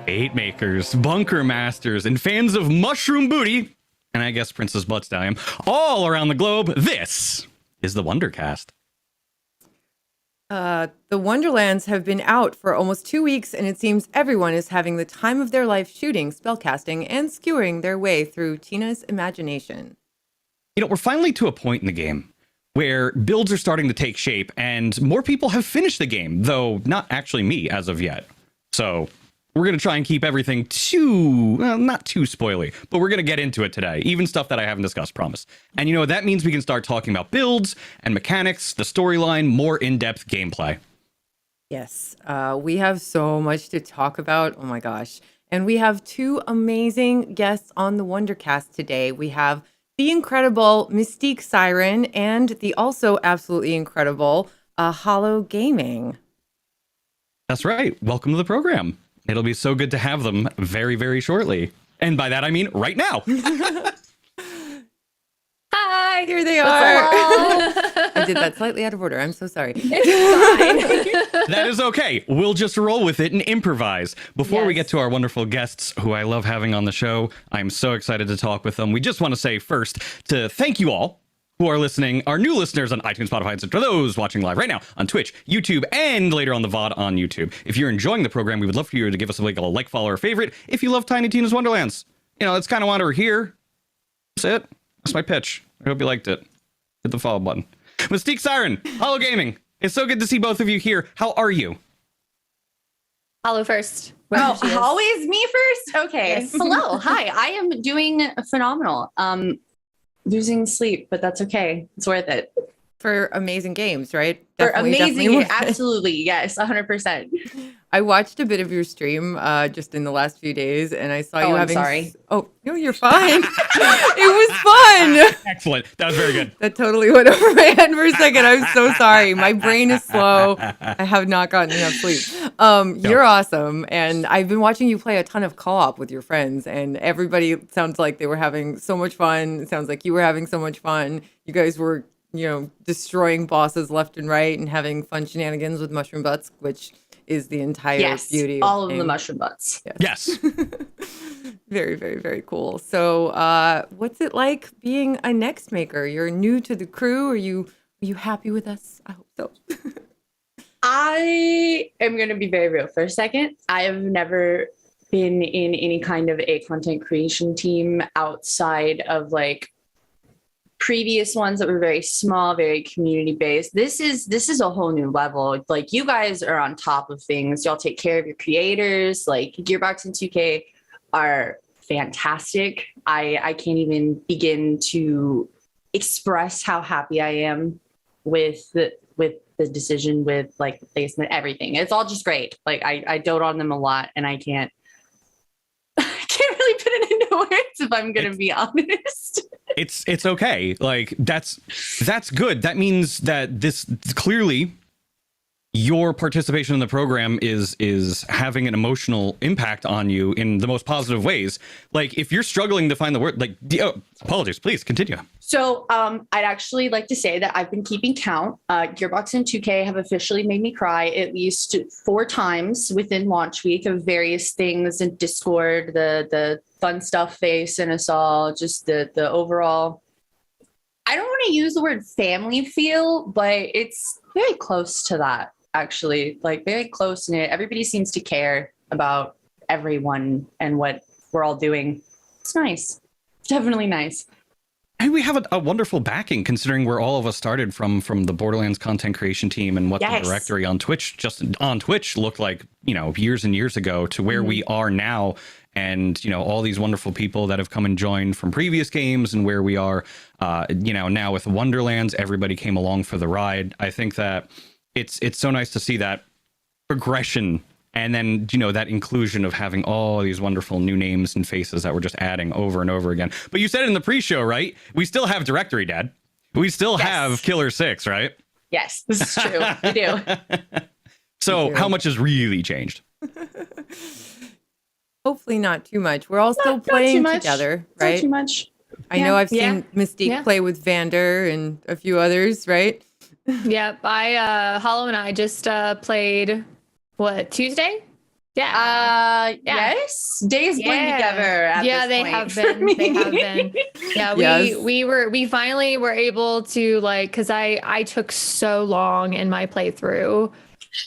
Bait makers, bunker masters, and fans of mushroom booty, and I guess Princess Butt Stallion, all around the globe, this is the Wondercast. The Wonderlands have been out for almost 2 weeks, and it seems everyone is having the time of their life shooting, spellcasting, and skewering their way through Tina's imagination. You know, we're finally to a point in the game where builds are starting to take shape, and more people have finished the game, though not actually me as of yet. So we're going to try and keep everything not too spoily, but we're going to get into it today. Even stuff that I haven't discussed, promise. And you know, that means we can start talking about builds and mechanics, the storyline, more in-depth gameplay. Yes, we have so much to talk about. Oh my gosh. And we have two amazing guests on the Wondercast today. We have the incredible Mystique Siren and the also absolutely incredible Hollow Gaming. That's right. Welcome to the program. It'll be so good to have them very, very shortly. And by that, I mean right now. Hi, here they are. I did that slightly out of order. I'm so sorry. It's fine. That is okay. We'll just roll with it and improvise. Before we get to our wonderful guests, who I love having on the show, I'm so excited to talk with them. We just want to say first to thank you all who are listening, our new listeners on iTunes, Spotify, and for those watching live right now on Twitch, YouTube, and later on the VOD on YouTube. If you're enjoying the program, we would love for you to give us a like, follow, or favorite if you love Tiny Tina's Wonderlands. You know, that's kind of why we're here. That's it. That's my pitch. I hope you liked it. Hit the follow button. Mystique Siren, Hollow Gaming. It's so good to see both of you here. How are you? Hollow first. Oh, always me first? Okay. Yes. Hello. Hi. I am doing phenomenal. Losing sleep, but that's okay. It's worth it. For amazing games, right? For Definitely amazing. worth it. Absolutely. Yes. 100%. I watched a bit of your stream just in the last few days, and I saw you I'm having. sorry. Oh, no, you're fine. It was fun. Excellent. That was very good. That totally went over my head for a second. I'm so sorry. My brain is slow. I have not gotten enough sleep. You're awesome, and I've been watching you play a ton of co-op with your friends, and everybody sounds like they were having so much fun. It sounds like you were having so much fun. You guys were, destroying bosses left and right and having fun shenanigans with mushroom butts, which is the entire beauty of all the of the game. mushroom butts. Yes. Very, very, very cool. So what's it like being a next maker? You're new to the crew. Are you happy with us? I hope so. I am going to be very real for a second. I have never been in any kind of a content creation team outside of like previous ones that were very small, very community based. This is a whole new level. Like, you guys are on top of things. Y'all take care of your creators. Like, Gearbox and 2K are fantastic. I can't even begin to express how happy I am with the decision, with like the placement, everything. It's all just great. Like, I dote on them a lot, and I can't really put it into words if I'm gonna be honest. It's okay. Like, that's good. That means that this clearly your participation in the program is having an emotional impact on you in the most positive ways. Like, if you're struggling to find the word, like, apologies, please continue. So I'd actually like to say that I've been keeping count. Gearbox and 2K have officially made me cry at least 4 times within launch week of various things in Discord, the fun stuff they sent us all, just the overall, I don't want to use the word family feel, but it's very close to that, actually. Like, very close knit. Everybody seems to care about everyone and what we're all doing. It's nice. Definitely nice. And we have a wonderful backing, considering where all of us started from the Borderlands content creation team, and what the directory on Twitch, just on Twitch, looked like, years and years ago, to where we are now. And, all these wonderful people that have come and joined from previous games, and where we are, now with Wonderlands, everybody came along for the ride. I think that it's so nice to see that progression. And then, that inclusion of having all these wonderful new names and faces that we're just adding over and over again. But you said it in the pre-show, right? We still have Directory, Dad. We still have Killer 6, right? Yes, this is true. We do. So how much has really changed? Hopefully not too much. We're all still playing together, right? Not too much. I know I've seen Mystique play with Vander and a few others, right? Yep. Hollow and I just played, Tuesday? Yeah. Yes. Days blend together at yeah, this they point have for been. me. They have been. Yeah, Yes. we finally were able to like because I took so long in my playthrough.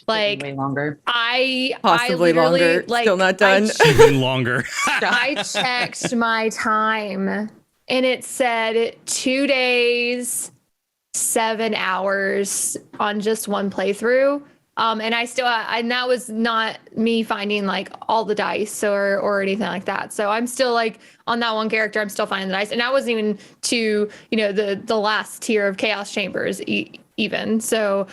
Like way longer. I Possibly literally longer. like Still not done. Even longer. I checked my time and it said 2 days, 7 hours on just one playthrough. And and that was not me finding like all the dice or anything like that. So I'm still like on that one character, I'm still finding the dice. And I wasn't even to, the last tier of Chaos Chambers even. So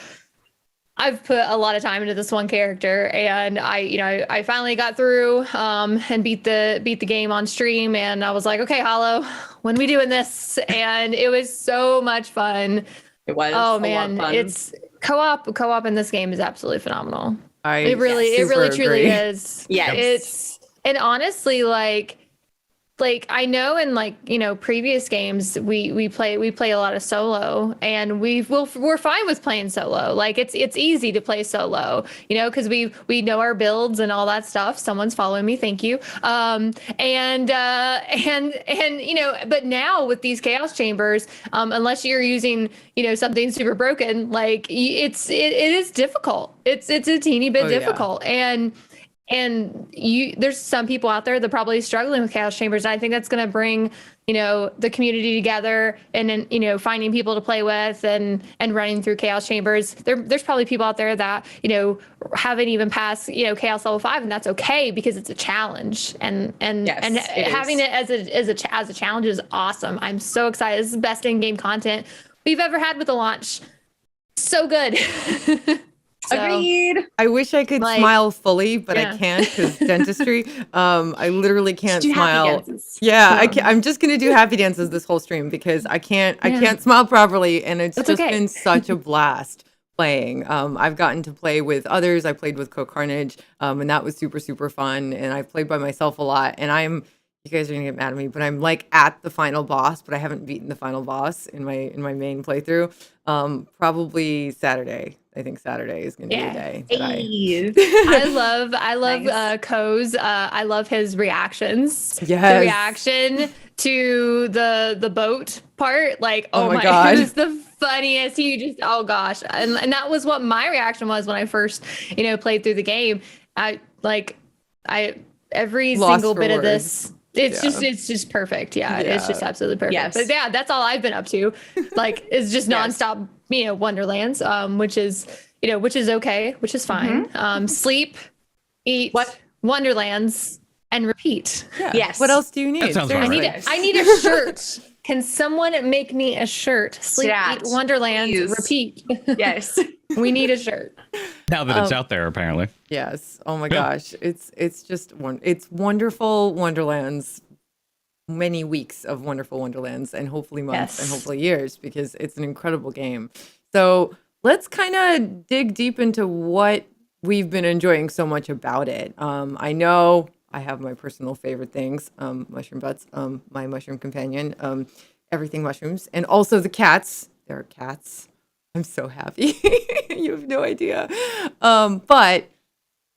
I've put a lot of time into this one character, and I finally got through and beat the game on stream, and I was like, okay, Hollow, when are we doing this? And it was so much fun. It was. Oh man, it's co-op in this game is absolutely phenomenal. It really truly is. Yes. And honestly, like I know in previous games we play a lot of solo, and we're fine with playing solo. Like it's easy to play solo, because we know our builds and all that stuff. Someone's following me, thank you. And but now with these chaos chambers, unless you're using something super broken, like it is difficult. It's a teeny bit difficult. And there's some people out there that are probably struggling with chaos chambers. And I think that's going to bring, the community together, and then, finding people to play with and running through chaos chambers. There's probably people out there that, haven't even passed, chaos level 5, and that's okay because it's a challenge. And having it as a challenge is awesome. I'm so excited. This is the best in-game content we've ever had with the launch. So good. So, agreed. I wish I could smile fully, but I can't because dentistry. I literally can't smile. Yeah, I'm just gonna do happy dances this whole stream because I can't smile properly, and it's just been such a blast playing. I've gotten to play with others. I played with Co-Carnage, and that was super, super fun. And I've played by myself a lot, and you guys are gonna get mad at me, but I'm like at the final boss, but I haven't beaten the final boss in my main playthrough. Probably Saturday. I think Saturday is going to be the day. I love nice. Ko's. I love his reactions. Yes. The reaction to the boat part. Like, oh my God. It was the funniest. He just, oh gosh. And that was what my reaction was when I first, played through the game. Every single bit of this. It's just perfect. Yeah, it's just absolutely perfect. Yes. But yeah, that's all I've been up to. Like, it's just nonstop, Wonderlands, which is okay, which is fine. Sleep, eat, Wonderlands, and repeat. Yeah. Yes. What else do you need? That sounds right. I need a shirt. Can someone make me a shirt? Sleep, eat, Wonderlands, repeat. Yes. We need a shirt. Now that it's out there, apparently. Yes. Oh my gosh. It's just it's wonderful Wonderlands. Many weeks of wonderful Wonderlands, and hopefully months, and hopefully years, because it's an incredible game. So let's kind of dig deep into what we've been enjoying so much about it. I know I have my personal favorite things, mushroom butts, my mushroom companion, everything mushrooms, and also the cats. There are cats. I'm so happy. You have no idea. But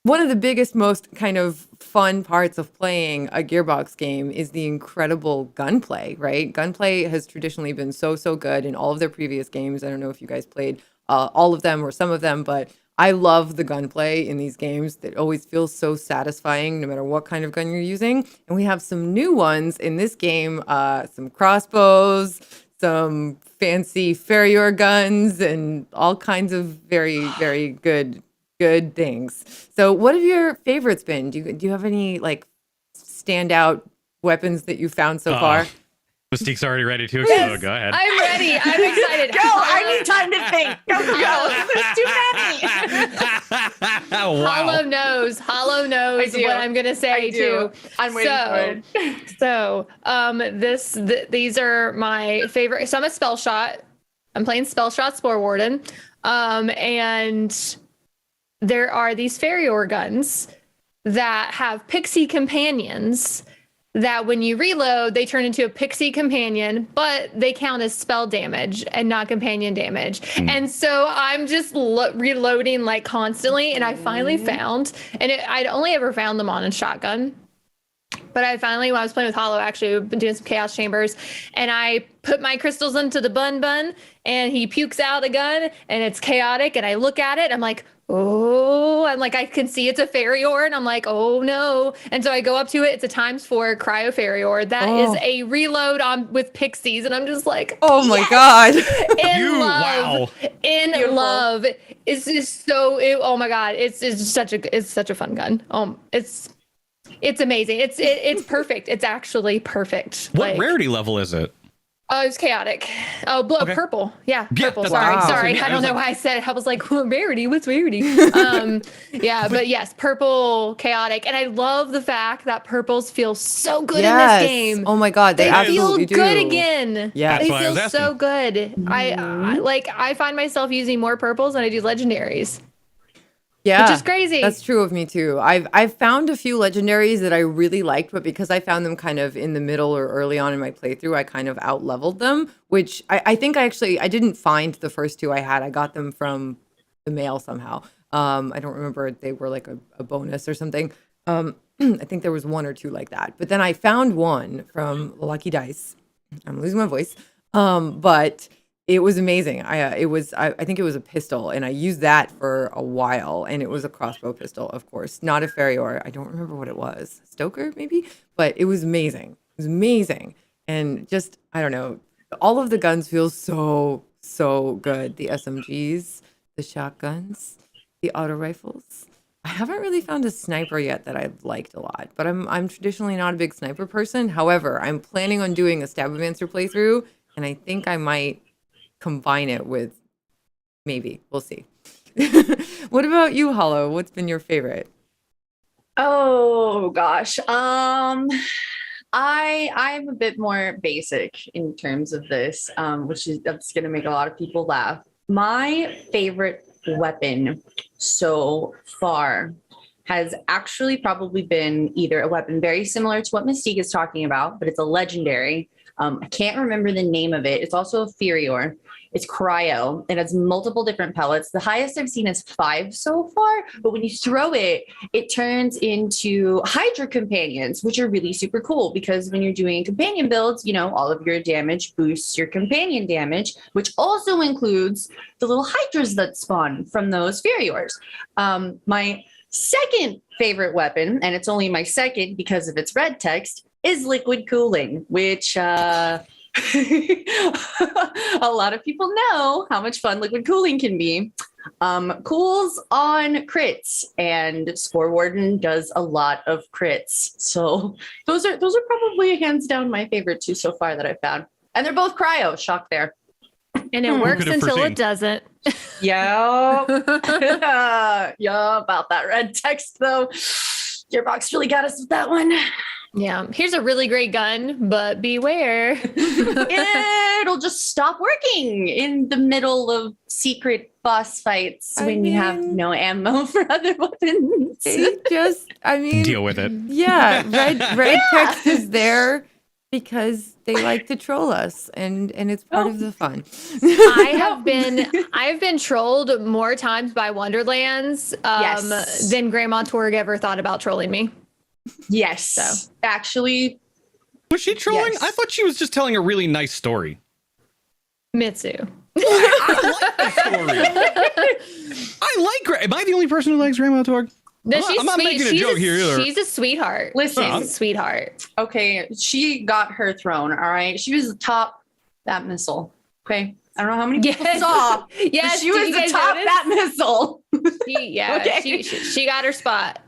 one of the biggest, most kind of fun parts of playing a Gearbox game is the incredible gunplay, right? Gunplay has traditionally been so good in all of their previous games. I don't know if you guys played all of them or some of them, but I love the gunplay in these games. It always feels so satisfying no matter what kind of gun you're using. And we have some new ones in this game, some crossbows, some fancy Ferrier guns, and all kinds of very, very good things. So what have your favorites been? Do you have any like standout weapons that you found so far? Mystique's already ready to explode. Go ahead. I'm ready. I'm excited. Go. I need time to think. Go. There's too many. Wow. Hollow knows what I'm going to say too. I'm waiting for it. So these are my favorite. So I'm a spell shot. I'm playing spell shot Spore Warden. And there are these Ferrier guns that have pixie companions that when you reload, they turn into a pixie companion, but they count as spell damage and not companion damage. And so I'm just reloading like constantly. And I finally found, and I'd only ever found them on a shotgun. But I finally, when I was playing with Hollow, actually, we've been doing some Chaos Chambers, and I put my crystals into the bun, and he pukes out the gun, and it's chaotic, and I look at it, I'm like, oh, I'm like, I can see it's a Ferior, and I'm like, oh no. And so I go up to it, it's a ×4 Cryo Ferior. That is a reload with pixies, and I'm just like, oh my God. In Beautiful. love. It's just so, oh my God, it's such a fun gun. It's amazing. It's perfect. It's actually perfect. What rarity level is it? Oh, it's chaotic. Oh, purple. Yeah, purple. Sorry. I don't know why I said it. I was like, rarity? What's rarity? Yeah, but yes, purple, chaotic. And I love the fact that purples feel so good in this game. Oh my God, they absolutely feel good again. Yeah, they feel so good. I find myself using more purples than I do legendaries. Yeah, which is crazy. That's true of me too. I've found a few legendaries that I really liked, but because I found them kind of in the middle or early on in my playthrough, I kind of out-leveled them, which I think I didn't find the first two I had. I got them from the mail somehow. I don't remember. They were like a bonus or something. I think there was one or two like that. But then I found one from Lucky Dice. I'm losing my voice. But it was amazing. I think it was a pistol, and I used that for a while, and it was a crossbow pistol, of course, not a Ferior. I don't remember what it was. Stoker, maybe? But it was amazing. It was amazing. And just, I don't know, all of the guns feel so good. The SMGs, the shotguns, the auto rifles. I haven't really found a sniper yet that I've liked a lot, but I'm traditionally not a big sniper person. However, I'm planning on doing a Stabbomancer playthrough, and I think I might combine it with, maybe, we'll see. What about you, Hollow? What's been your favorite? Oh gosh. I'm a bit more basic in terms of this, that's gonna make a lot of people laugh. My favorite weapon so far has actually probably been either a weapon very similar to what Mystique is talking about, but it's a legendary. I can't remember the name of it. It's also a Ferior. It's cryo. It has multiple different pellets. The highest I've seen is 5 so far, but when you throw it, it turns into Hydra companions, which are really super cool because when you're doing companion builds, all of your damage boosts your companion damage, which also includes the little Hydras that spawn from those Feriors. My second favorite weapon, and it's only my second because of its red text, is liquid cooling, which a lot of people know how much fun liquid cooling can be. Cools on crits, and Spore Warden does a lot of crits. So those are probably hands down my favorite two so far that I've found. And they're both cryo, shock there. And it works until it doesn't. Yeah. Yeah, about that red text though. Gearbox really got us with that one. Yeah, here's a really great gun, but beware. It'll just stop working in the middle of secret boss fights when you have no ammo for other weapons. Deal with it. Yeah, red text is there because they like to troll us, and it's part of the fun. I've been trolled more times by Wonderlands than Grandma Torg ever thought about trolling me. Yes. So. Actually. Was she trolling? Yes. I thought she was just telling a really nice story. Mitsu. I like the story. Am I the only person who likes Grandma Torg? No, she's I'm not sweet. making a joke here either. She's a sweetheart. Listen. She's a sweetheart. Okay, she got her throne, all right? She was the top that missile, okay? I don't know how many people saw. Yes, she was the top that missile. She got her spot.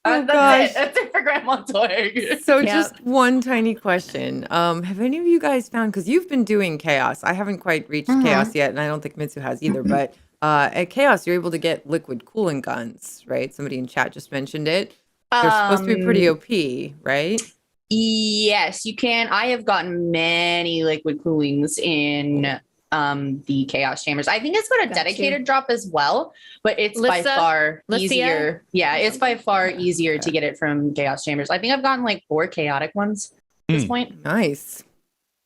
That's it for Grandma Torg. So just one tiny question. Have any of you guys found, because you've been doing Chaos. I haven't quite reached Chaos yet, and I don't think Mitsu has either, but at Chaos, you're able to get liquid cooling guns, right? Somebody in chat just mentioned it. They're supposed to be pretty OP, right? Yes, you can. I have gotten many liquid coolings in the Chaos Chambers. I think it's got a dedicated drop as well, but it's by far easier. Yeah, it's by far easier to get it from Chaos Chambers. I think I've gotten like 4 chaotic ones at this point. Nice.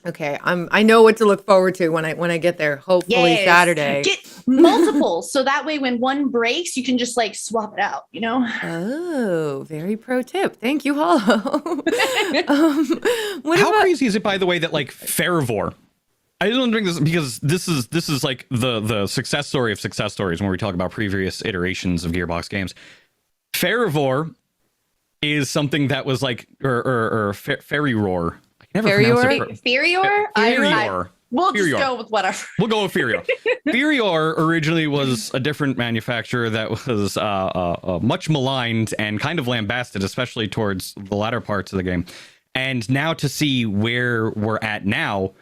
Okay, I know what to look forward to when I get there. Hopefully Saturday. Get multiple, so that way when one breaks, you can just like swap it out. You know. Oh, very pro tip. Thank you, Hollow. How crazy is it, by the way, that like Fervor? I don't drink this because this is like the success story of success stories when we talk about previous iterations of Gearbox games. Fervor is something that was like or Fairy Roar. Ferior? We'll just go with whatever. We'll go with Ferior. Ferior originally was a different manufacturer that was much maligned and kind of lambasted, especially towards the latter parts of the game. And now to see where we're at now,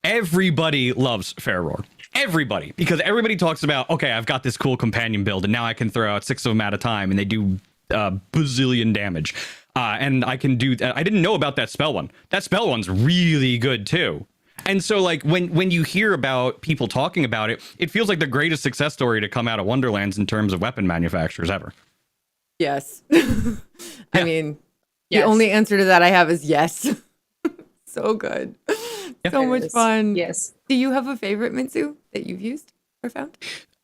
everybody loves Ferior. Everybody. Because everybody talks about, okay, I've got this cool companion build, and now I can throw out 6 of them at a time, and they do bazillion damage. And I can do that. I didn't know about that spell one. That spell one's really good too. And so like when you hear about people talking about it, it feels like the greatest success story to come out of Wonderlands in terms of weapon manufacturers ever. Yes. I mean, the only answer to that I have is yes. So good. Yeah. So much fun. Yes. Do you have a favorite Mitsu that you've used or found?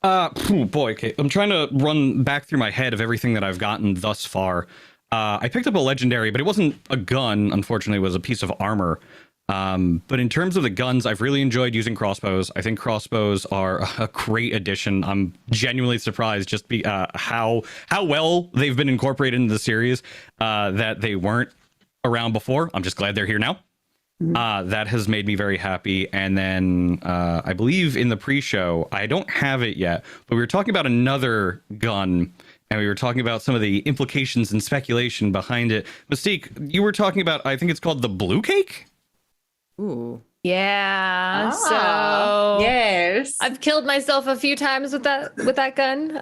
Oh boy, okay. I'm trying to run back through my head of everything that I've gotten thus far. I picked up a legendary, but it wasn't a gun, unfortunately. It was a piece of armor. But in terms of the guns, I've really enjoyed using crossbows. I think crossbows are a great addition. I'm genuinely surprised just how well they've been incorporated into the series that they weren't around before. I'm just glad they're here now. That has made me very happy. And then I believe in the pre-show, I don't have it yet, but we were talking about another gun. And we were talking about some of the implications and speculation behind it. Mystique, you were talking about, I think it's called the Blue Cake? Ooh. Yeah. So yes, I've killed myself a few times with that gun.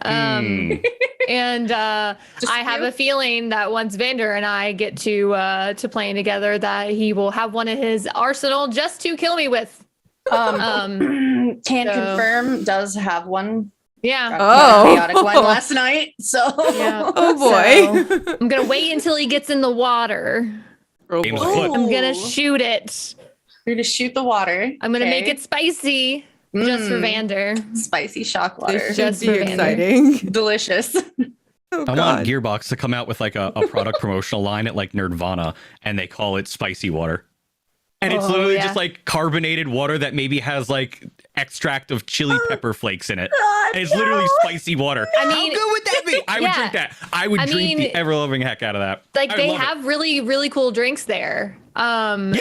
And I have a feeling that once Vander and I get to playing together, that he will have one in his arsenal just to kill me with. Can confirm does have one. Yeah. Chaotic one last night. So yeah. Oh boy. So, I'm gonna wait until he gets in the water. Oh boy. I'm gonna shoot it. You're gonna shoot the water. I'm gonna make it spicy just for Vander. Spicy shock water. This should Just be for Vander. exciting. Delicious. Oh, I want Gearbox to come out with like a product promotional line at like Nerdvana, and they call it spicy water. And it's literally just like carbonated water that maybe has like extract of chili pepper flakes in it. And it's literally spicy water. I mean, how good would that be? I would drink that. I would drink the ever-loving heck out of that. Like they have really, really cool drinks there. And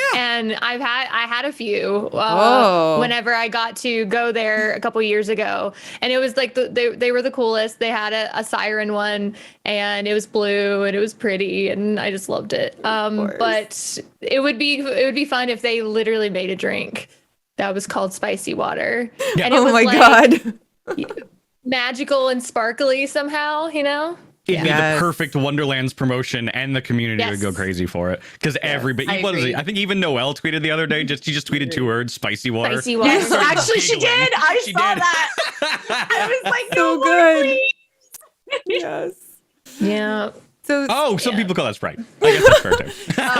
I had a few whenever I got to go there a couple years ago, and it was like they were the coolest. They had a siren one, and it was blue and it was pretty, and I just loved it. But it would be fun if they literally made a drink that was called spicy water. Yeah. And it was God. magical and sparkly somehow, you know? It'd be the perfect Wonderlands promotion, and the community would go crazy for it. Because everybody, what is it? I think even Noelle tweeted the other day, she just tweeted 2 words, spicy water. Spicy water. Yes, actually she did. I saw that. I was like, so good. Yes. Yeah. So some people call that Sprite. I guess that's fair too.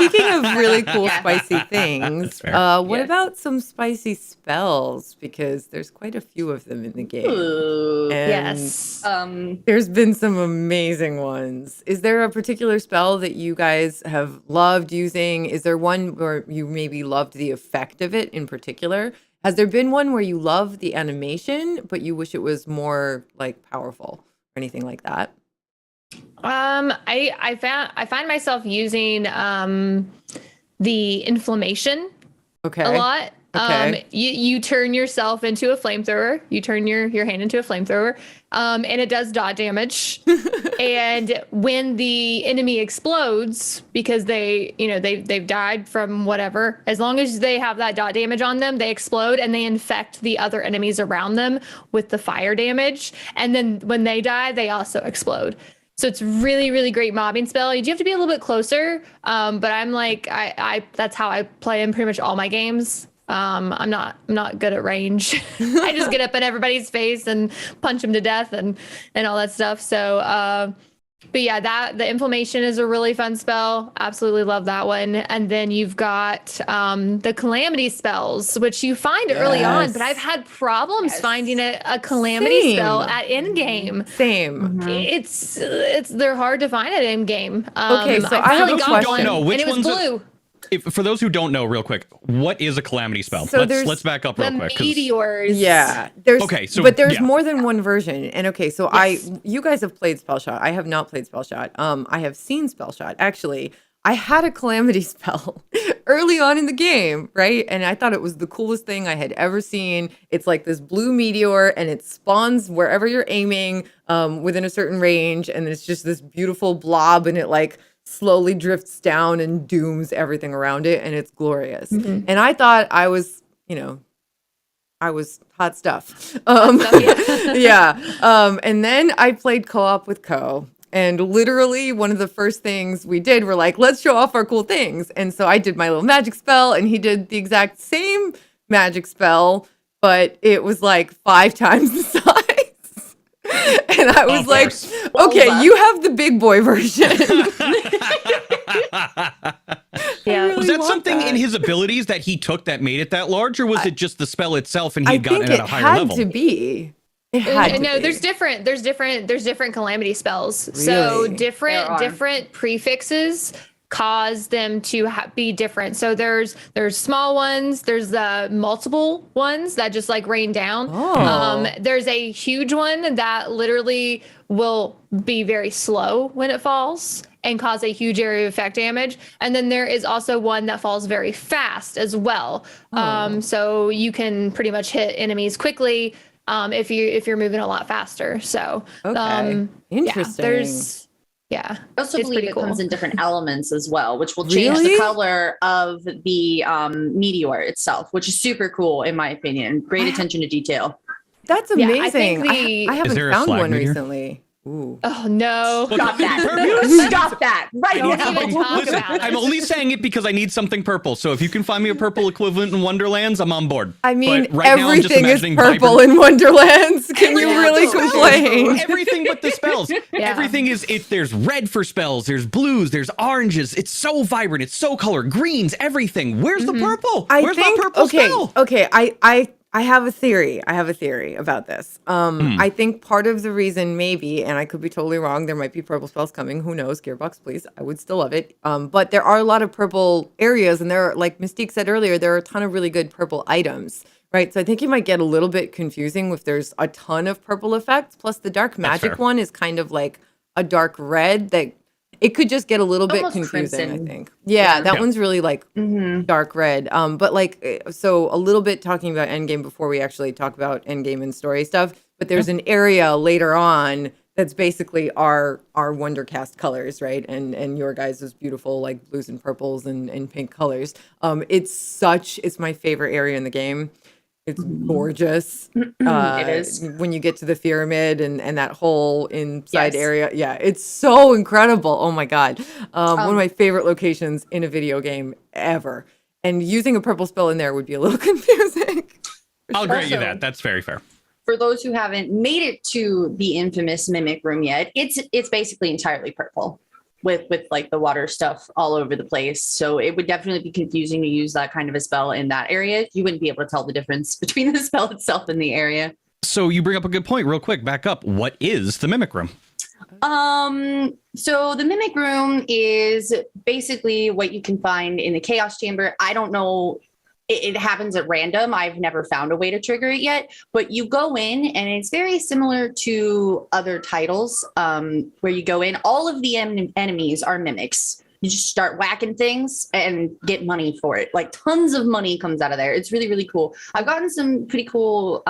Speaking of really cool spicy things, what about some spicy spells? Because there's quite a few of them in the game. Ooh, yes. There's been some amazing ones. Is there a particular spell that you guys have loved using? Is there one where you maybe loved the effect of it in particular? Has there been one where you love the animation, but you wish it was more like powerful or anything like that? I find myself using the inflammation a lot. Okay. You turn yourself into a flamethrower. You turn your hand into a flamethrower, and it does dot damage. And when the enemy explodes, because they've died from whatever, as long as they have that dot damage on them, they explode and they infect the other enemies around them with the fire damage. And then when they die, they also explode. So it's really, really great mobbing spell. You do have to be a little bit closer, but I'm like, I that's how I play in pretty much all my games. I'm not good at range. I just get up in everybody's face and punch them to death and all that stuff. So, but yeah, the inflammation is a really fun spell. Absolutely love that one. And then you've got the calamity spells, which you find early on, but I've had problems finding a calamity spell at end game. Same. They're hard to find at end game. Okay, so I have a question. And it was blue. For those who don't know, real quick, what is a calamity spell? So let's back up real quick. Meteors. Yeah. There's more than one version. And okay, so you guys have played Spellshot. I have not played Spellshot. I have seen Spellshot. Actually, I had a calamity spell early on in the game, right? And I thought it was the coolest thing I had ever seen. It's like this blue meteor, and it spawns wherever you're aiming within a certain range, and it's just this beautiful blob, and it like slowly drifts down and dooms everything around it, and it's glorious. And I thought I was hot stuff. And then I played co-op with Co. And literally one of the first things we did, we're like, let's show off our cool things. And so I did my little magic spell, and he did the exact same magic spell, but it was like 5 times the size. And I was like, okay, you have the big boy version. Was that something in his abilities that he took that made it that large, or was it just the spell itself and he'd gotten it at a higher level? It had to be. There's different calamity spells. Really? So different prefixes cause them to be different. So there's small ones, there's the multiple ones that just like rain down. There's a huge one that literally will be very slow when it falls and cause a huge area of effect damage. And then there is also one that falls very fast as well. So you can pretty much hit enemies quickly if you're moving a lot faster. So interesting. I also believe it comes in different elements as well, which will change the color of the meteor itself, which is super cool in my opinion. Great attention to detail. That's amazing. I haven't found one recently. Ooh. Oh no! Stop that! Stop that! Right now. I'm only saying it because I need something purple. So if you can find me a purple equivalent in Wonderlands, I'm on board. I mean, everything is purple in Wonderlands. Can you really complain? Everything but the spells. Everything is. There's red for spells. There's blues. There's oranges. It's so vibrant. It's so colored. Greens. Everything. Where's the purple? Where's my purple spell? Okay. I have a theory. About this. I think part of the reason maybe, and I could be totally wrong, there might be purple spells coming. Who knows? Gearbox, please. I would still love it. But there are a lot of purple areas, and there are, like Mystique said earlier, there are a ton of really good purple items, right? So I think it might get a little bit confusing if there's a ton of purple effects. Plus the dark magic one is kind of like a dark red that it could just get a little bit confusing, crimson. I think. Yeah, that one's really like dark red. But like, so a little bit talking about Endgame before we actually talk about Endgame and story stuff. But there's an area later on that's basically our Wondercast colors, right? And your guys' beautiful like blues and purples and pink colors. It's my favorite area in the game. It's gorgeous. It is. When you get to the pyramid and that whole inside area. Yeah, it's so incredible. Oh my God. One of my favorite locations in a video game ever. And using a purple spell in there would be a little confusing. I'll grant you that. That's very fair. For those who haven't made it to the infamous Mimic Room yet, it's basically entirely purple. With like the water stuff all over the place. So it would definitely be confusing to use that kind of a spell in that area. You wouldn't be able to tell the difference between the spell itself and the area. So you bring up a good point real quick. Back up. What is the Mimic Room? So the Mimic Room is basically what you can find in the Chaos Chamber. I don't know. It happens at random. I've never found a way to trigger it yet, but you go in and it's very similar to other titles where you go in. All of the enemies are mimics. You just start whacking things and get money for it. Like tons of money comes out of there. It's really, really cool. I've gotten some pretty cool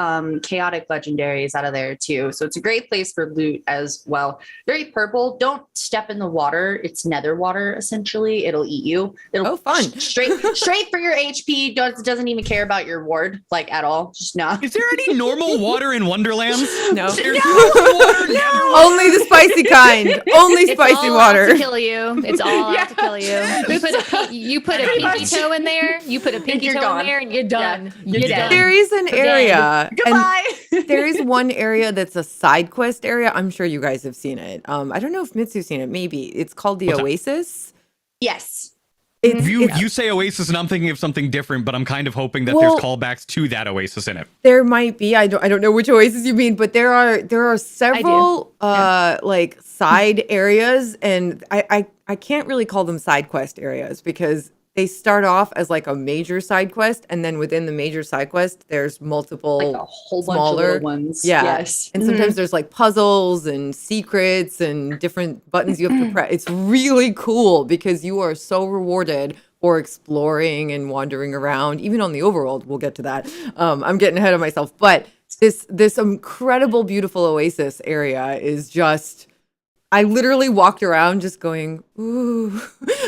chaotic legendaries out of there too. So it's a great place for loot as well. Very purple. Don't step in the water. It's nether water, essentially. It'll eat you. It'll fun. Straight for your HP. Doesn't even care about your ward, like at all. Just no. Is there any normal water in Wonderlands? No. There's no water. Only the spicy kind. Only spicy water. To kill you. It's all out about to kill you. You put a pinky toe in there. You put a pinky toe in there, and you're done. Yeah. You're done. There is an area. Goodbye. And there is one area that's a side quest area. I'm sure you guys have seen it. I don't know if Mitsu's seen it. Maybe it's called the Oasis. Yes. You say Oasis, and I'm thinking of something different, but I'm kind of hoping that there's callbacks to that Oasis in it. There might be. I don't know which Oasis you mean, but there are several like side areas, and I can't really call them side quest areas because they start off as like a major side quest, and then within the major side quest, there's multiple Like a whole bunch smaller of little ones. Yeah. Yes. And sometimes there's like puzzles and secrets and different buttons you have to press. It's really cool because you are so rewarded for exploring and wandering around. Even on the overworld, we'll get to that. I'm getting ahead of myself, but this incredible, beautiful oasis area is just. I literally walked around just going, ooh,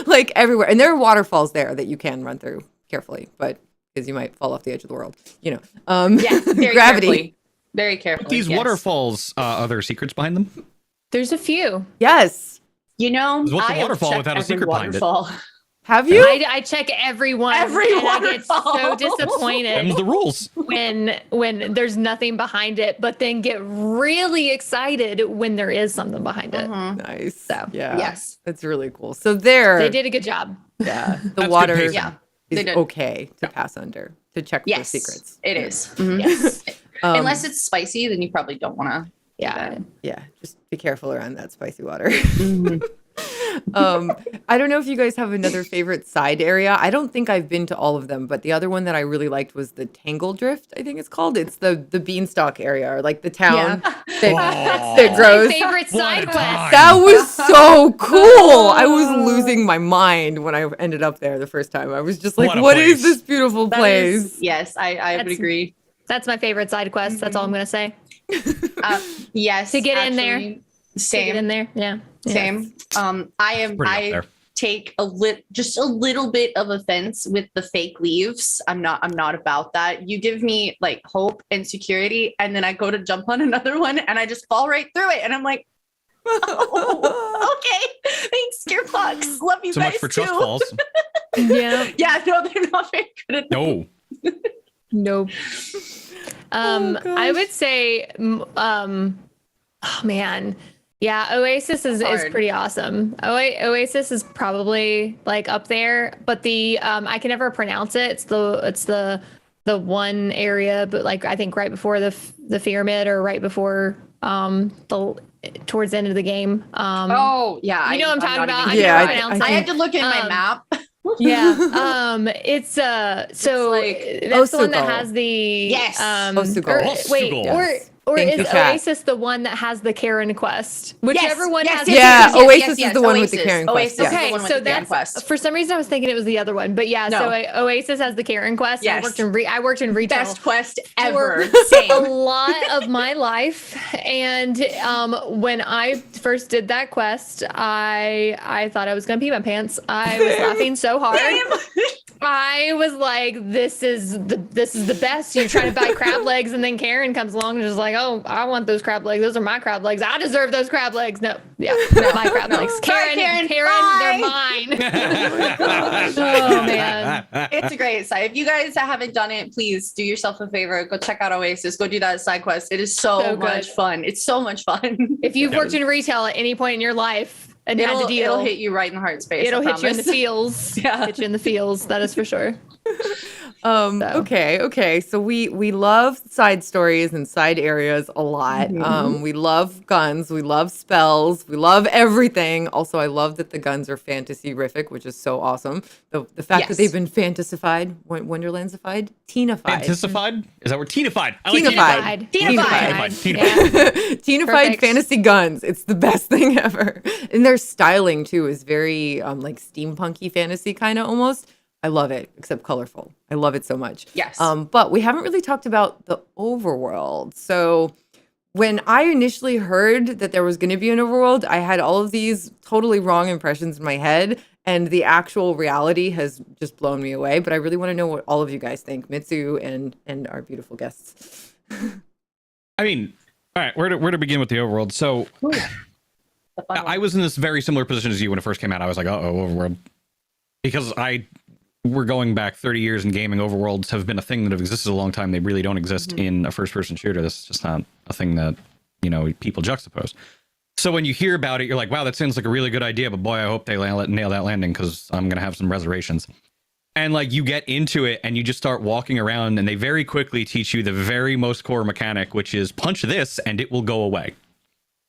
like everywhere. And there are waterfalls there that you can run through carefully, but because you might fall off the edge of the world, you know. Very gravity. Carefully. Very carefully. These waterfalls, are there secrets behind them? There's a few. Yes. You know, What's a I have waterfall checked without a every secret behind it? waterfall. Have you? I check everyone. Every and I get so waterfall. disappointed Them's the rules. when there's nothing behind it, but then get really excited when there is something behind it. Nice. So, yeah. yes. That's really cool. So there. They did a good job. Yeah. The good water pacing. Yeah. They is did. okay to pass under, to check for Yes. secrets. It is. Mhm. Yes. Unless it's spicy, then you probably don't want to. Yeah. Yeah. Just be careful around that spicy water. I don't know if you guys have another favorite side area. I don't think I've been to all of them, but the other one that I really liked was the Tangle Drift, I think it's called. It's the beanstalk area, or like the town that grows. Favorite side quest. That was so cool. I was losing my mind when I ended up there the first time. I was just like, What a what is place. this beautiful That place? is- yes, I would That's- agree. That's my favorite side quest. That's all I'm gonna say. Yes. To get in there. actually, To Same. get in there. Yeah. Same. Pretty up there. Take just a little bit of offense with the fake leaves. I'm not about that. You give me like hope and security, and then I go to jump on another one and I just fall right through it. And I'm like, oh, okay. Thanks, Gearbox. Love you So guys much for too. trust falls. Yeah. Yeah, no, they're not very good at No. Nope. gosh. I would say, oh man, yeah, Oasis is Hard. pretty awesome. Oasis is probably like up there, but the I can never pronounce it. It's the one area, but like I think right before the pyramid or right before towards the end of the game. Oh, yeah. You know what I'm talking about. even- Yeah, I can never pronounce I it. had to look at my map. Yeah. It's so like that's the one that Osugal. has the Yes. Osugal. wait, Osugal. or Thank you, is chat. Oasis the one that has the Karen quest? Whichever one has yes, Oasis is the one with the Karen quest, Oasis yeah. is the Okay, one with so the Karen that's quest. for some reason I was thinking it was the other one, but yeah. No. So Oasis has the Karen quest. Yes. I worked in retail. Best quest for ever. a Same. lot of my life, and when I first did that quest, I thought I was gonna pee my pants. I was laughing so hard. I was like, "This is the best." You're trying to buy crab legs, and then Karen comes along and is like, "Oh, I want those crab legs. Those are my crab legs. I deserve those crab legs." No, yeah, my crab legs. Sorry, Karen, Karen, they're mine. Oh man. It's a great site. If you guys haven't done it, please do yourself a favor. Go check out Oasis. Go do that side quest. It is so So good. much fun. It's so much fun. If you've worked in retail at any point in your life and had to deal, It'll hit you right in the heart space. It'll I hit you in the promise. feels. Yeah. Hit you in the feels. That is for sure. Okay. So we love side stories and side areas a lot. We love guns. We love spells. We love everything. Also, I love that the guns are fantasy-rific, which is so awesome. The fact that Yes. they've been fantasified, Wonderlandsified, teenified. Anticified? Is that word? Teenified. I like Teenified. Teenified. Teenified. Yeah. Teenified Perfect. fantasy guns. It's the best thing ever. And their styling too is very like steampunky fantasy kind of almost. I love it, except colorful. I love it so much. Yes. But we haven't really talked about the overworld. So when I initially heard that there was going to be an overworld, I had all of these totally wrong impressions in my head, and the actual reality has just blown me away. But I really want to know what all of you guys think, Mitsu and our beautiful guests. I mean, all right, where to begin with the overworld? So the fun I was in this very similar position as you when it first came out. I was like, uh-oh, Overworld. Because we're going back 30 years in gaming. Overworlds have been a thing that have existed a long time. They really don't exist in a first-person shooter. This is just not a thing that, people juxtapose. So when you hear about it, you're like, wow, that sounds like a really good idea, but boy, I hope they nail that landing because I'm going to have some reservations. And like you get into it and you just start walking around and they very quickly teach you the very most core mechanic, which is punch this and it will go away.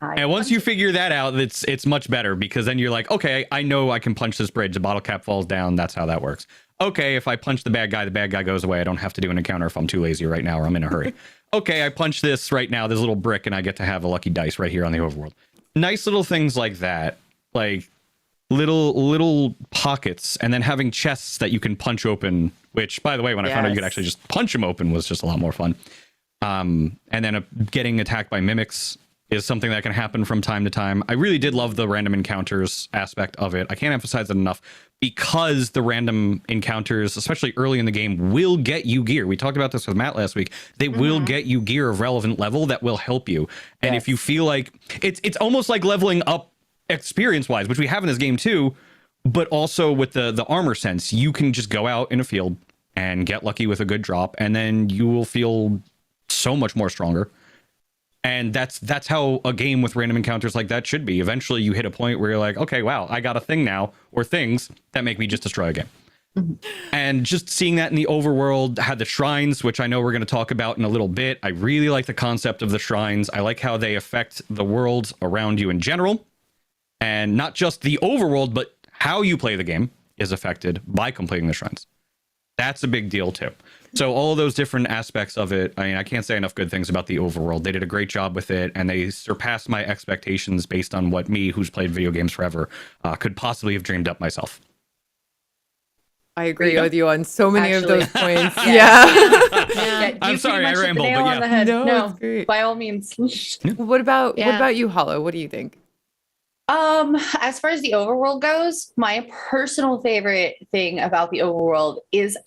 And once you figure that out, it's much better because then you're like, okay, I know I can punch this bridge. The bottle cap falls down. That's how that works. Okay, if I punch the bad guy goes away. I don't have to do an encounter if I'm too lazy right now or I'm in a hurry. Okay, I punch this right now, this little brick, and I get to have a lucky dice right here on the overworld. Nice little things like that, like little pockets, and then having chests that you can punch open, which, by the way, when I found out you could actually just punch them open was just a lot more fun. And then getting attacked by mimics is something that can happen from time to time. I really did love the random encounters aspect of it. I can't emphasize it enough because the random encounters, especially early in the game, will get you gear. We talked about this with Matt last week. They will get you gear of relevant level that will help you. And if you feel like it's almost like leveling up experience-wise, which we have in this game too, but also with the armor sense, you can just go out in a field and get lucky with a good drop, and then you will feel so much more stronger. And that's how a game with random encounters like that should be. Eventually you hit a point where you're like, okay, wow, I got a thing now, or things that make me just destroy a game. And just seeing that in the overworld, had the shrines, which I know we're going to talk about in a little bit. I really like the concept of the shrines. I like how they affect the world around you in general. And not just the overworld, but how you play the game is affected by completing the shrines. That's a big deal too. So all of those different aspects of it, I mean, I can't say enough good things about the overworld. They did a great job with it, and they surpassed my expectations based on what me, who's played video games forever, could possibly have dreamed up myself. I agree with you on so many of those points. I'm sorry, I rambled, but on the head. No, it's great. By all means. What about you, Hollow? What do you think? As far as the overworld goes, my personal favorite thing about the overworld is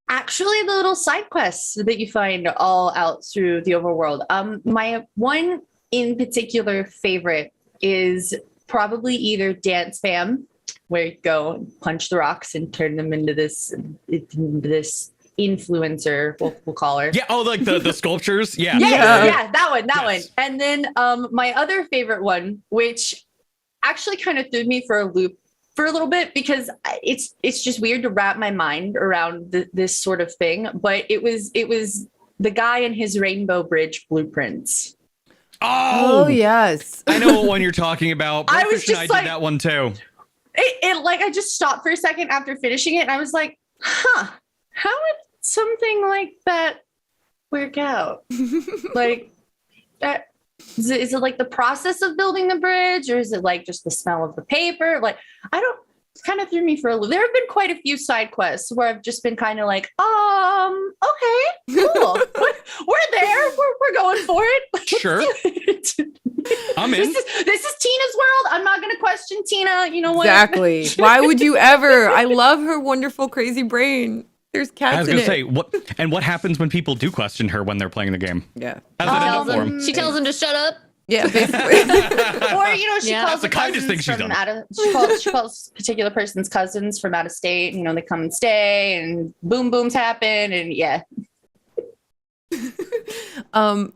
actually the little side quests that you find all out through the overworld. My one in particular favorite is probably either Dance Fam, where you go and punch the rocks and turn them into this influencer, we'll call her. Yeah, like the sculptures. Yeah, that one. And then my other favorite one, which actually kind of threw me for a loop for a little bit because it's just weird to wrap my mind around this sort of thing. But it was the guy and his Rainbow Bridge blueprints. Oh yes, I know what one you're talking about. I was just did that one too. It like I just stopped for a second after finishing it, and I was like, how would something like that work out? Like that. Is it like the process of building the bridge, or is it like just the smell of the paper? Like, it kind of threw me for a loop. There have been quite a few side quests where I've just been kind of like, okay, cool. We're there. We're going for it. Sure. I'm in. This is Tina's world. I'm not going to question Tina. You know what? Exactly. Why would you ever? I love her wonderful, crazy brain. There's cats. I was gonna say, what happens when people do question her when they're playing the game? Yeah. She tells them to shut up. Yeah, basically. Or she calls the kindest thing she's done. She calls particular person's cousins from out of state. They come and stay, and boom booms happen, and yeah.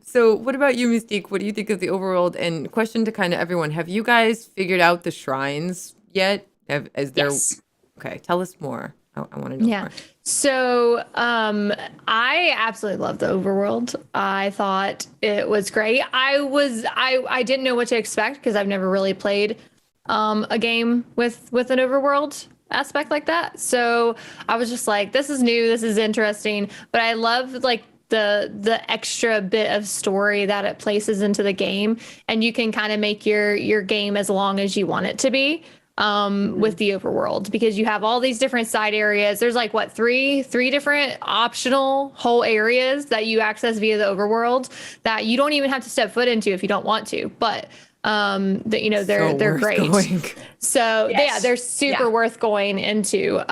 So what about you, Mystique? What do you think of the overworld? And question to kind of everyone: have you guys figured out the shrines yet? Yes. Okay, tell us more. I want to know more. So I absolutely love the overworld. I thought it was great. I didn't know what to expect because I've never really played a game with an overworld aspect like that. So I was just like, this is new, this is interesting. But I love like the extra bit of story that it places into the game, and you can kind of make your game as long as you want it to be. With the overworld, because you have all these different side areas. There's like three different optional whole areas that you access via the overworld that you don't even have to step foot into if you don't want to. But they're great. Going. So they're super worth going into.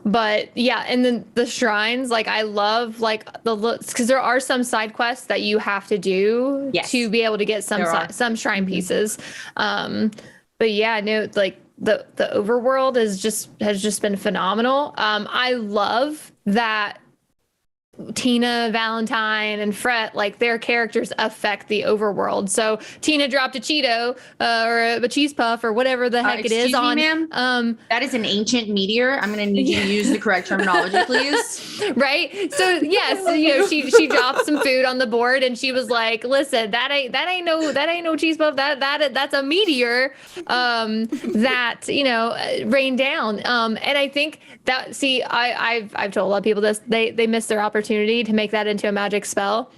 But yeah, and then the shrines, like I love like because there are some side quests that you have to do to be able to get some shrine pieces. But yeah, no, like the overworld has just been phenomenal. I love that Tina, Valentine, and Fret, like their characters affect the overworld. So Tina dropped a Cheeto or a cheese puff or whatever the heck it is on. Ma'am? That is an ancient meteor. I'm going to need you to use the correct terminology, please. Right. So yes, she dropped some food on the board and she was like, "Listen, that ain't no cheese puff. That's a meteor that rained down." And I think that I've told a lot of people this. They missed their opportunity to make that into a magic spell,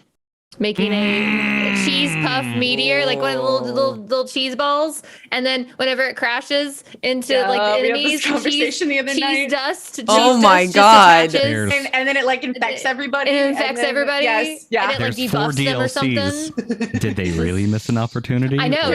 making a cheese puff meteor, like one of the little cheese balls, and then whenever it crashes into like the enemies, cheese dust. Oh my god! And then it like infects everybody. It infects everybody. Yes, yeah. And it like debuffs them or something. Did they really miss an opportunity? I know.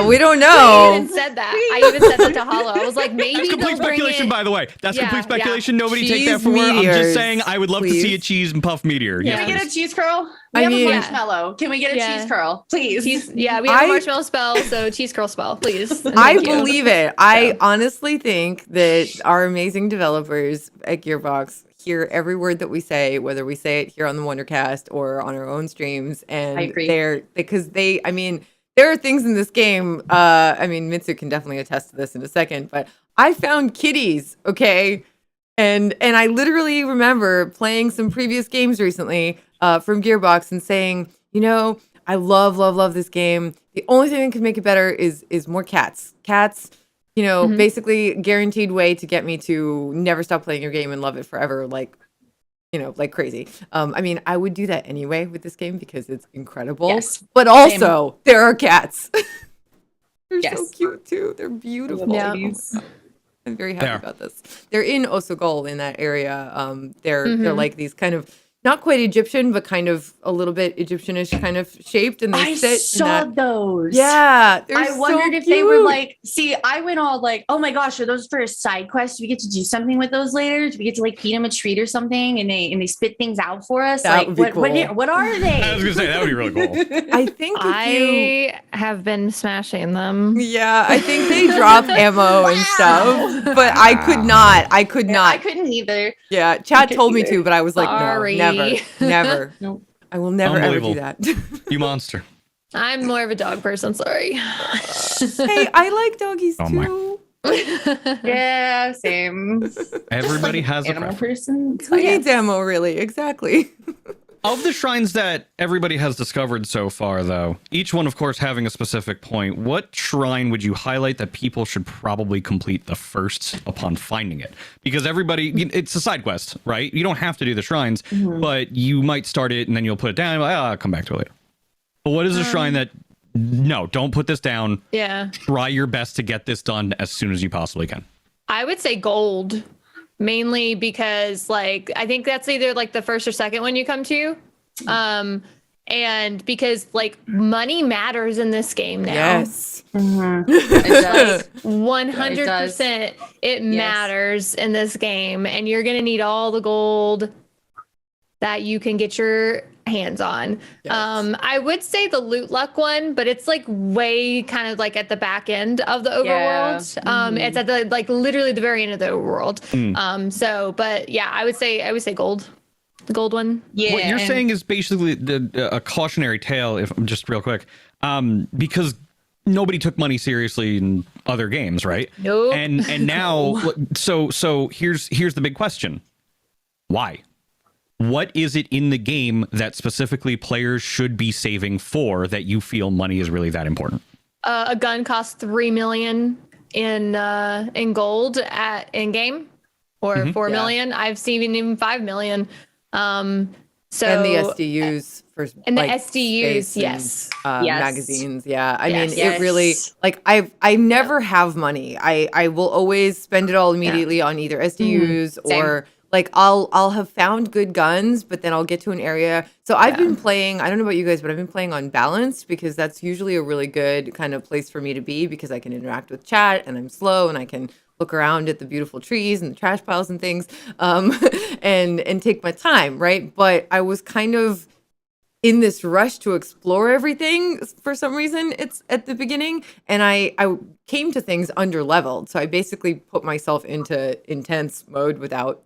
We don't know. I even said that. I even said that to Hollow. I was like, maybe that's complete speculation, by the way. That's complete speculation. Nobody cheese take that for word. I'm just saying I would love to please. see a cheese and puff meteor. Can we get a cheese curl? We have a marshmallow. Can we get a cheese curl, please? We have a marshmallow spell, so cheese curl spell, please. I believe it. I honestly think that our amazing developers at Gearbox hear every word that we say, whether we say it here on the Wondercast or on our own streams, and I agree. there are things in this game. Mitsu can definitely attest to this in a second, but I found kitties, okay? And I literally remember playing some previous games recently from Gearbox and saying, I love this game. The only thing that can make it better is more cats. Cats, basically guaranteed way to get me to never stop playing your game and love it forever, like crazy. I would do that anyway with this game because it's incredible. Yes. But also, there are cats. They're so cute too. They're beautiful. Yeah. I'm very happy about this. They're in Osogol in that area. They're like these kind of not quite Egyptian, but kind of a little bit Egyptianish kind of shaped, and they sit. I saw those. Yeah, I wondered if they were like. See, I went all like, "Oh my gosh, are those for a side quest? Do we get to do something with those later? Do we get to like feed them a treat or something?" And they spit things out for us. That like, would be what, cool. what are they? I was gonna say that would be really cool. I think I have been smashing them. Yeah, I think they drop ammo and stuff, but I could not. I couldn't either. Yeah, Chad told me to, but I was like, Sorry. no, never. Nope. I will never ever do that. You monster. I'm more of a dog person. Sorry. Hey, I like doggies too. Yeah, same. Everybody has a Animal preference. person. Who needs ammo, really? Exactly. Of the shrines that everybody has discovered so far, though, each one, of course, having a specific point, what shrine would you highlight that people should probably complete the first upon finding it? Because it's a side quest, right? You don't have to do the shrines, but you might start it and then you'll put it down and I'll come back to it later. But what is a shrine that, no, don't put this down. Yeah. Try your best to get this done as soon as you possibly can. I would say gold. Mainly because like I think that's either like the first or second one you come to. And because like money matters in this game now. Yes. It does. 100% it matters in this game, and you're gonna need all the gold that you can get your hands on. Yes. I would say the loot luck one, but it's like way kind of like at the back end of the overworld. It's at the like literally the very end of the overworld. But yeah, I would say gold. The gold one. Yeah. What you're saying is basically a cautionary tale, if I'm just real quick, because nobody took money seriously in other games, right? Nope. And now, so here's the big question: why? What is it in the game that specifically players should be saving for that you feel money is really that important? A gun costs 3 million in gold at in game, or 4 million. I've seen even 5 million. So And the SDUs for and the like, SDUs, space yes. and, Yes. magazines. Yeah, I Yes. mean, it really like I never have money. I will always spend it all immediately on either SDUs or. Like I'll have found good guns, but then I'll get to an area. So I've been playing, I don't know about you guys, but I've been playing on balanced because that's usually a really good kind of place for me to be because I can interact with chat and I'm slow and I can look around at the beautiful trees and the trash piles and things, and take my time, right? But I was kind of in this rush to explore everything for some reason. It's at the beginning, and I came to things under leveled, so I basically put myself into intense mode without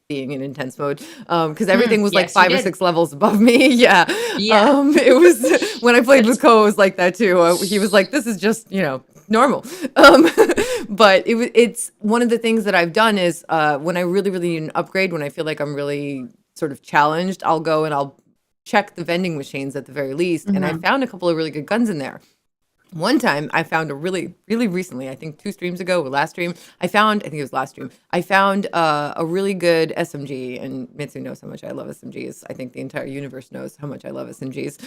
being in intense mode, because everything was like 5 or 6 levels above me. Yeah. It was when I played with Ko, it was like that too. He was like, this is just, normal. But it's one of the things that I've done is when I really need an upgrade, when I feel like I'm really sort of challenged, I'll go and I'll check the vending machines at the very least. And I found a couple of really good guns in there. One time I found really recently, I think 2 streams ago, or last stream, I think it was last stream, I found a really good SMG, and Mitsu knows how much I love SMGs. I think the entire universe knows how much I love SMGs.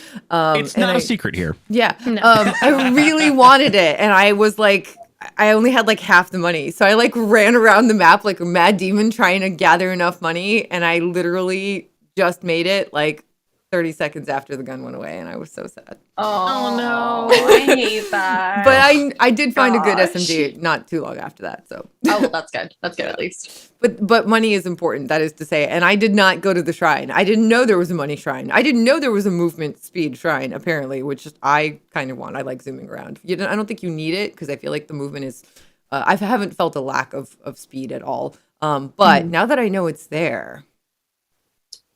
It's not a secret here. Yeah. No. I really wanted it, and I was like, I only had like half the money. So I like ran around the map like a mad demon trying to gather enough money, and I literally just made it like 30 seconds after the gun went away, and I was so sad. Oh no, I hate that. But I did find a good SMG not too long after that. So that's good. That's good at least. But money is important. That is to say, and I did not go to the shrine. I didn't know there was a money shrine. I didn't know there was a movement speed shrine. Apparently, which I kind of want. I like zooming around. I don't think you need it because I feel like the movement is. I haven't felt a lack of speed at all. But now that I know it's there.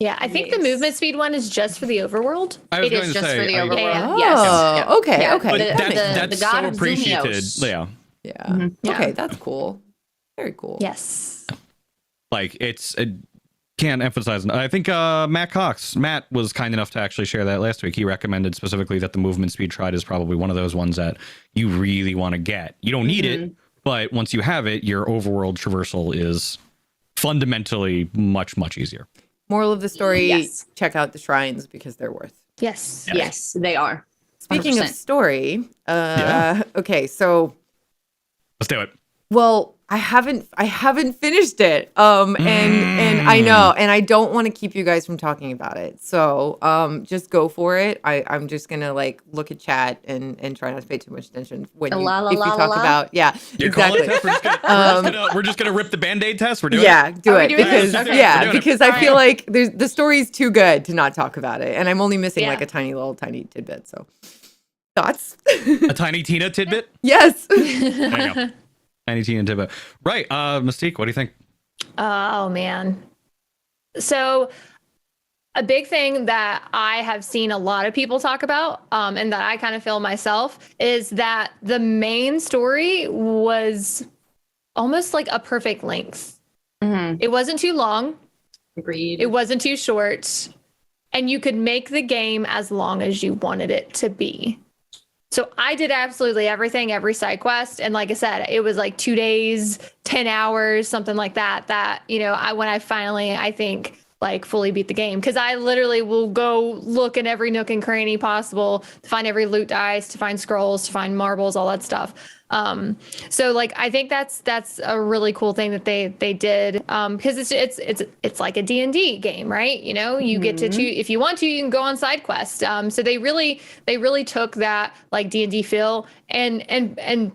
Yeah, I think the movement speed one is just for the overworld. It is just for the overworld. Yes. Oh, okay. Yeah. Okay. That's the god so of appreciated. Zumios. Yeah. Yeah. Okay, that's cool. Very cool. Yes. Like can't emphasize. I think Matt was kind enough to actually share that last week. He recommended specifically that the movement speed tride is probably one of those ones that you really want to get. You don't need it, but once you have it, your overworld traversal is fundamentally much easier. Moral of the story, check out the shrines because they're worth. Yes, they are. 100%. Speaking of story, okay, so let's do it. Well, I haven't finished it. And I know, and I don't want to keep you guys from talking about it. So just go for it. I'm just gonna like look at chat and try not to pay too much attention when you talk about exactly. We're just gonna rip the Band-Aid test. We're doing do it because okay. because I feel like the story's too good to not talk about it, and I'm only missing like a tiny tidbit. So thoughts? A tiny Tina tidbit? Yes. There you go. Tiny Tina tidbit. Right. Mystique, what do you think? Oh man. So a big thing that I have seen a lot of people talk about, and that I kind of feel myself, is that the main story was almost like a perfect length. It wasn't too long. Agreed. It wasn't too short. And you could make the game as long as you wanted it to be. So I did absolutely everything, every side quest. And like I said, it was like 2 days, 10 hours, something like that, when I finally, I think, like fully beat the game. Because I literally will go look in every nook and cranny possible to find every loot dice, to find scrolls, to find marbles, all that stuff. So like I think that's a really cool thing that they did, because it's like a D&D game, right? You get to choose, if you want to, you can go on side quests. So they really took that like D&D feel and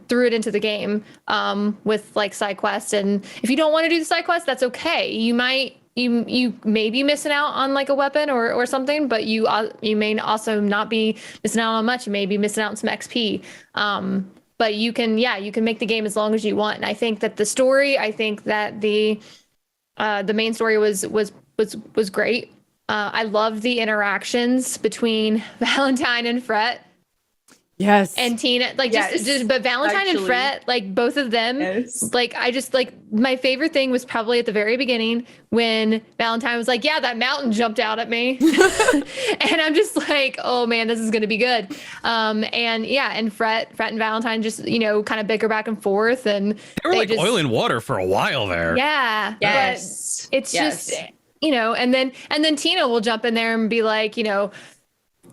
threw it into the game, with like side quests. And if you don't want to do the side quest, that's okay. You may be missing out on like a weapon or something, but you may also not be missing out on much. You may be missing out on some XP. But you can make the game as long as you want. And I think that the story, the main story was great. I loved the interactions between Valentine and Fret. Yes. And Tina, like but Valentine and Fret, like both of them, like I just like my favorite thing was probably at the very beginning when Valentine was like, yeah, that mountain jumped out at me. And I'm just like, oh man, this is going to be good. And Fret and Valentine just, kind of bicker back and forth, and they were like oil and water for a while there. Yeah. Yes. But it's just, and then Tina will jump in there and be like,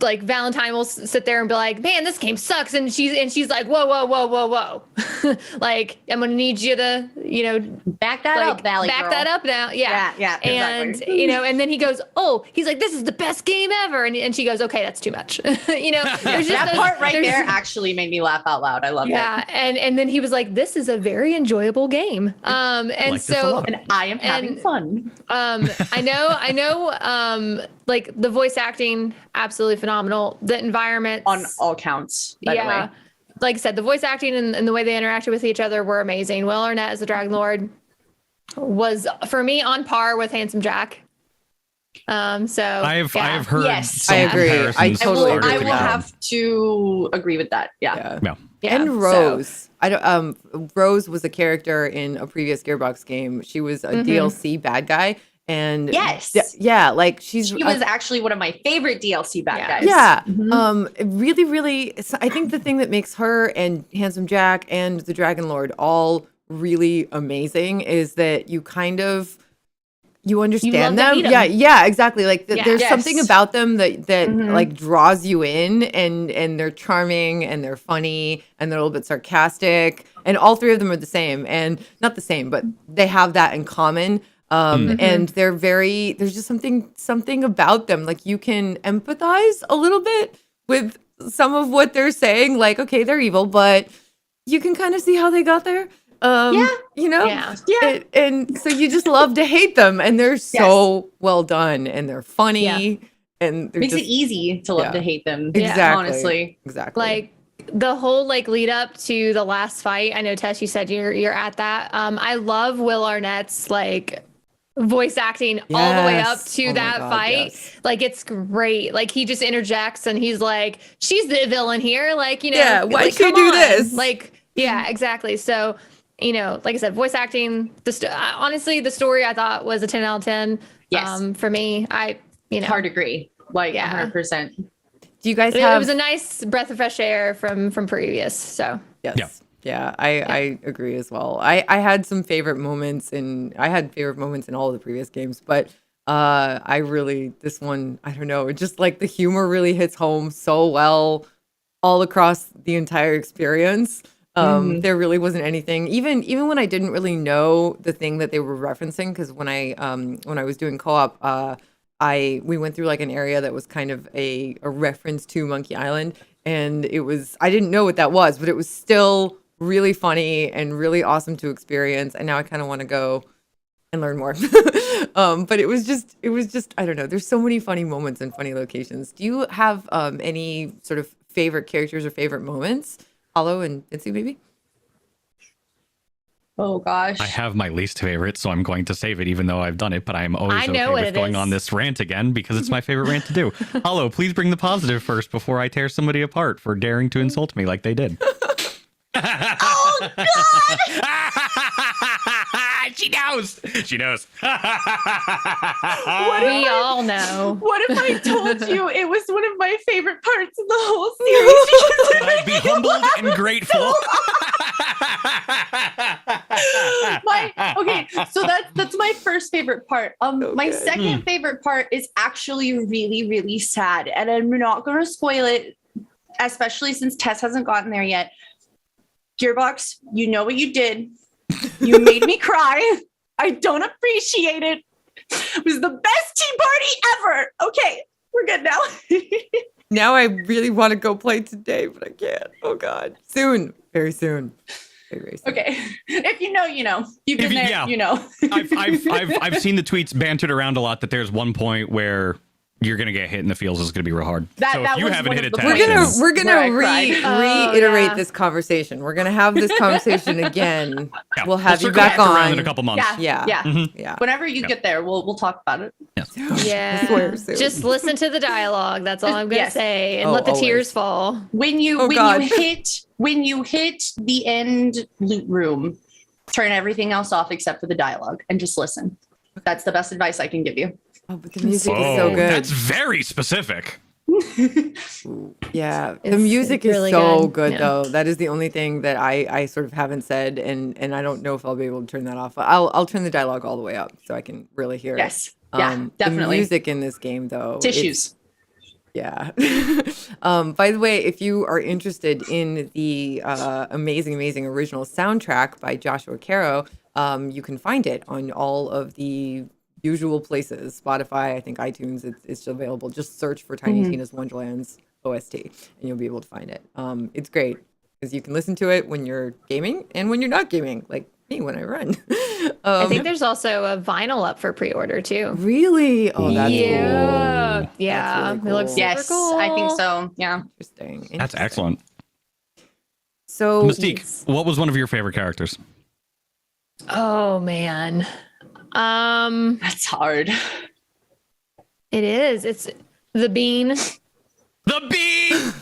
like Valentine will sit there and be like, man, this game sucks. And she's like, whoa, whoa, whoa, whoa, whoa. Like, I'm going to need you to, back that up, Valley back girl. that up now. Yeah. Yeah. And, Exactly. and then he goes, he's like, this is the best game ever. And she goes, okay, that's too much. There's just That part right there actually made me laugh out loud. I loved it. Yeah. And then he was like, this is a very enjoyable game. And I am having fun. I know, like the voice acting, absolutely phenomenal. The environment On all counts, by the way. Like I said, the voice acting and the way they interacted with each other were amazing. Will Arnett as the Dragon Lord was, for me, on par with Handsome Jack. So I've heard. Yes, some I agree. I comparisons totally started agree I to will go. have to agree with that. Yeah. Yeah, And so- Rose. I don't. Rose was a character in a previous Gearbox game. She was a DLC bad guy, and Yes. like She was actually one of my favorite DLC bad guys. Yeah. Mhm. Really, really. I think the thing that makes her and Handsome Jack and the Dragon Lord all really amazing is that you kind of understand love to them. hate 'em. Yeah, exactly. Like Yeah. there's Yes. something about them that Mhm. like draws you in, and they're charming and they're funny and they're a little bit sarcastic, and all three of them are the same, and not the same, but they have that in common. And they're there's just something about them. Like you can empathize a little bit with some of what they're saying. Like, okay, they're evil, but you can kind of see how they got there. Yeah. And so you just love to hate them, and they're so well done, and they're funny, and they're Makes just, it easy to love yeah. to hate them. Exactly. Honestly. Exactly. Like the whole like lead up to the last fight. I know Tess, you said you're at that. I love Will Arnett's like voice acting all the way up Yes. to Oh my that God, fight. yes. Like it's great. Like he just interjects and he's like, she's the villain here. Like, Yeah, why'd like, she come do on. this? Like, yeah, exactly. So, like I said, voice acting, honestly, the story I thought was a 10 out of 10. Yes. For me, Hard to agree. Like Yeah. 100%. do you guys it have? was a nice breath of fresh air from previous. So Yes. Yeah. Yeah, I agree as well. I had some favorite moments in all of the previous games, but this one, I don't know, just like the humor really hits home so well all across the entire experience. There really wasn't anything, even when I didn't really know the thing that they were referencing, because when I was doing co-op, we went through like an area that was kind of a reference to Monkey Island, and I didn't know what that was, but it was still really funny and really awesome to experience, and now I kind of want to go and learn more. But it was just I don't know, there's so many funny moments and funny locations. Do you have any sort of favorite characters or favorite moments, Hollow and Vinci, maybe? Oh gosh. I have my least favorite, so I'm going to save it, even though I've done it. But I am always I know okay what with it going is. on this rant again because it's my favorite rant to do. Hollow, please bring the positive first before I tear somebody apart for daring to insult me like they did. Oh God! She knows. She knows. we all know. What if I told you it was one of my favorite parts of the whole series? I'd be humbled and grateful. Okay, so that's my first favorite part. My good. second favorite part is actually really, really sad, and I'm not going to spoil it, especially since Tess hasn't gotten there yet. Gearbox, you know what you did. You made me cry. I don't appreciate it. It was the best tea party ever. Okay, we're good now. Now I really want to go play today, but I can't. Oh God, soon, very soon. Very soon. Okay, if you know, you know. You've been there, Yeah. you know. I've seen the tweets bantered around a lot that there's one point where you're gonna get hit in the feels. It's gonna be real hard. So That if you was haven't one hit of it, the Tess, points. We're Where gonna I cried. reiterate yeah. this conversation. We're gonna have this conversation again. yeah, We'll have you circle back around on. in a couple months. Yeah, Yeah. yeah. Yeah. Whenever you get there, we'll talk about it. Yeah. I swear, soon. Just listen to the dialogue. That's all I'm gonna Yes. say, and Oh, let the always. tears fall. When you Oh, God. when you hit the end loot room, turn everything else off except for the dialogue and just listen. That's the best advice I can give you. Oh, but the music is so good. That's very specific. Yeah, the It's music is really so good. good Yeah. though. That is the only thing that I sort of haven't said, and I don't know if I'll be able to turn that off. I'll turn the dialogue all the way up so I can really hear it. Yes. Yeah, The definitely. music in this game though, Tissues. Yeah. By the way, if you are interested in the amazing original soundtrack by Joshua Caro, you can find it on all of the usual places. Spotify, I think iTunes, it's available. Just search for Tiny Tina's Wonderlands OST, and you'll be able to find it. It's great because you can listen to it when you're gaming and when you're not gaming, like me when I run. I think there's also a vinyl up for pre-order too. Really? Oh, that's cool. Yeah. That's really It looks cool. Yes, cool. I think so. Yeah. Interesting. That's excellent. So, Mystique, what was one of your favorite characters? Oh man. That's hard. It is. It's the bean. The bean!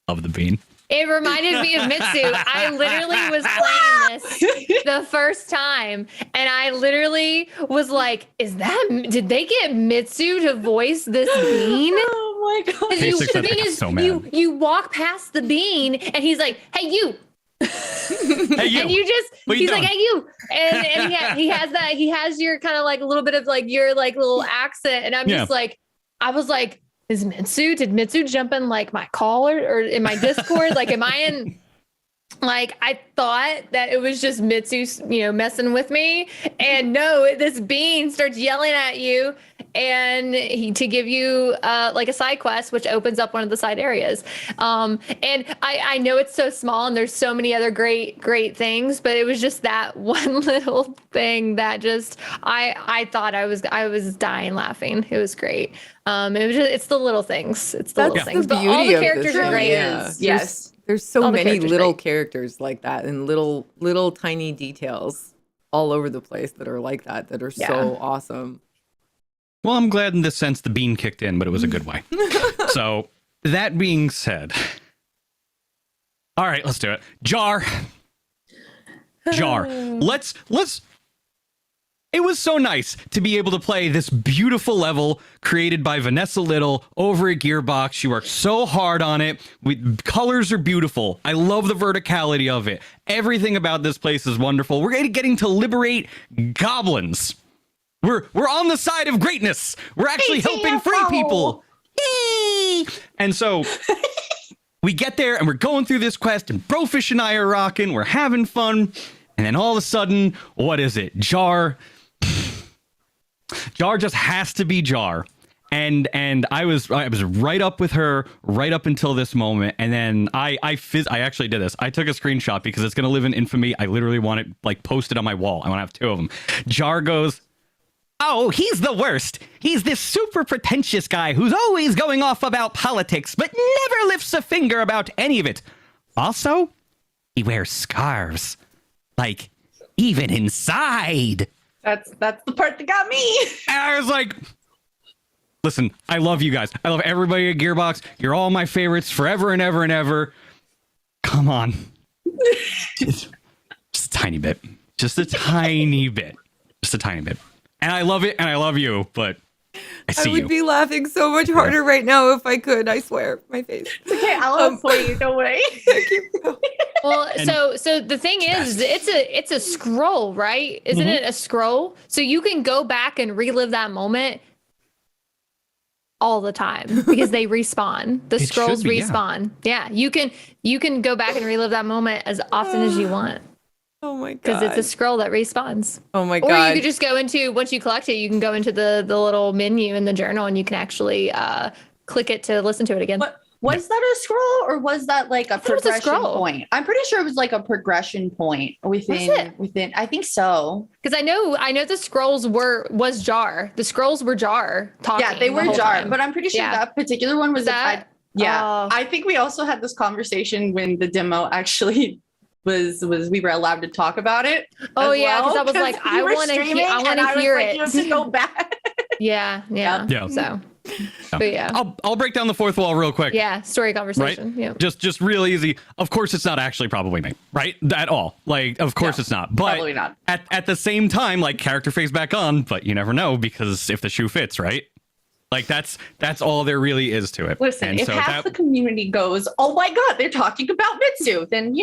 Of the bean. It reminded me of Mitsu. I literally was playing this the first time, and I literally was like, did they get Mitsu to voice this bean? Oh my god. Basic said, so mad. You walk past the bean, and he's like, hey, you. Hey, you. And you just, What you he's doing? like, hey, you. And he has that, he has your kind of like a little bit of like your like little accent. And I'm just like, I was like, did Mitsu jump in like my call or in my Discord? Like, am I in, like, I thought that it was just Mitsu, messing with me. And no, this bean starts yelling at you and to give you like a side quest, which opens up one of the side areas. And I know it's so small and there's so many other great things, but it was just that one little thing that just, I thought I was dying laughing. It was great. It's the little things. It's the little things. The But all beauty the of characters this are great. game. Yes. There's so All the many characters little great. characters like that and little tiny details all over the place that are like that are so awesome. Well, I'm glad in this sense the bean kicked in, but it was a good way. So, that being said, all right, let's do it. Jar. Let's. It was so nice to be able to play this beautiful level created by Vanessa Little over at Gearbox. You worked so hard on it. Colors are beautiful. I love the verticality of it. Everything about this place is wonderful. We're getting to liberate goblins. We're on the side of greatness. We're actually helping free people. Yay! And so we get there and we're going through this quest and Brofish and I are rocking. We're having fun. And then all of a sudden, what is it? Jar just has to be Jar. And I was right up with her right up until this moment. And then I actually did this. I took a screenshot because it's going to live in infamy. I literally want it like posted on my wall. I want to have two of them. Jar goes, "Oh, he's the worst. He's this super pretentious guy who's always going off about politics, but never lifts a finger about any of it. Also, he wears scarves. Like, even inside." That's the part that got me. And I was like, listen, I love you guys. I love everybody at Gearbox. You're all my favorites forever and ever and ever. Come on. Just a tiny bit. Just a tiny bit. Just a tiny bit. And I love it and I love you, but I see I would you. be laughing so much harder right now if I could. I swear, my face. Okay, I'll laugh for you. Don't worry. Thank you. Well, so the thing is, it's a scroll, right? Isn't it a scroll? So you can go back and relive that moment all the time because they respawn. The It scrolls should be, yeah. respawn. Yeah, you can go back and relive that moment as often as you want Oh my god. because it's a scroll that respawns. Oh my Or god. you could just go into, once you collect it, you can go into the little menu in the journal and you can actually click it to listen to it again. But was that a scroll or was that like a thought it was a progression scroll. point? I'm pretty sure it was like a progression point within. I think so. Because I know the scrolls was Jar. The scrolls were Jar talking. Yeah, they the were whole Jar, time. but I'm pretty sure Yeah. that particular one was That- Oh. I think we also had this conversation when the demo actually was we were allowed to talk about it. Oh as yeah, because well, I was like, we I were want to streaming, and I was hear like, it. You have to go back. Yeah. Yeah. So, but yeah, I'll break down the fourth wall real quick. yeah, story conversation. Yeah. Just real easy. Of course, it's not actually probably me, right? At all. Like, of course it's not. But probably not. At the same time, like, character face back on, but you never know because if the shoe fits, right? Like, that's all there really is to it. Listen, And if so half the community goes, "Oh my god, they're talking about Mitsu," then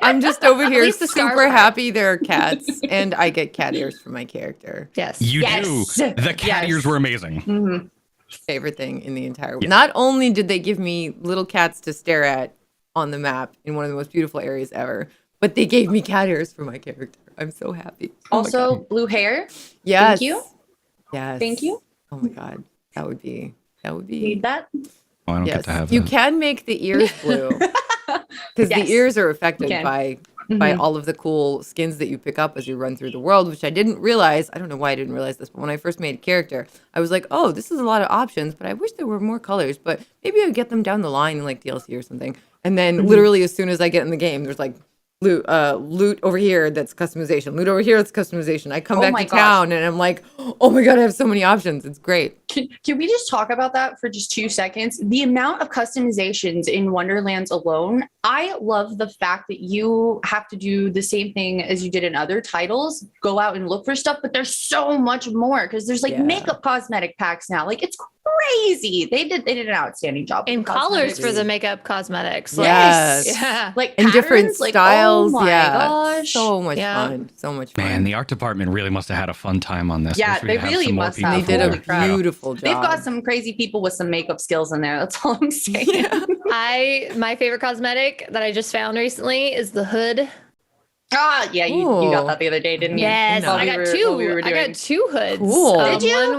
I'm just over here least the scarf super part. happy there are cats, and I get cat ears for my character. Yes. you Yes. do. The cat Yes. ears were amazing. Favorite thing in the entire world. Not only did they give me little cats to stare at on the map in one of the most beautiful areas ever, but they gave me cat ears for my character. I'm so happy. Also, blue hair. Yes. Thank you. Yes. Thank you. Oh my god. That would be Need that. Oh, I don't get to have You that. can make the ears blue. Because the ears are affected by all of the cool skins that you pick up as you run through the world, which I didn't realize. I don't know why I didn't realize this, but when I first made a character, I was like, oh, this is a lot of options, but I wish there were more colors, but maybe I'd get them down the line in like DLC or something. And then literally as soon as I get in the game, there's like loot over here that's customization, loot over here that's customization. I come back to town and I'm like, oh my god, I have so many options. It's great. Can we just talk about that for just 2 seconds? The amount of customizations in Wonderlands alone, I love the fact that you have to do the same thing as you did in other titles, go out and look for stuff, but there's so much more because there's like makeup cosmetic packs now. Like it's crazy. They did an outstanding job. And colors for the makeup cosmetics. Yes. Yeah. Like and different styles. Oh my gosh. So much fun. So much fun. Man, the art department really must have had a fun time on this. Yeah, they really must have. They did a beautiful job. They've got some crazy people with some makeup skills in there. That's all I'm saying. My favorite cosmetic that I just found recently is the hood. Ah, yeah, you got that the other day, didn't you? Yes, I got two. I got two hoods. Cool. Did you?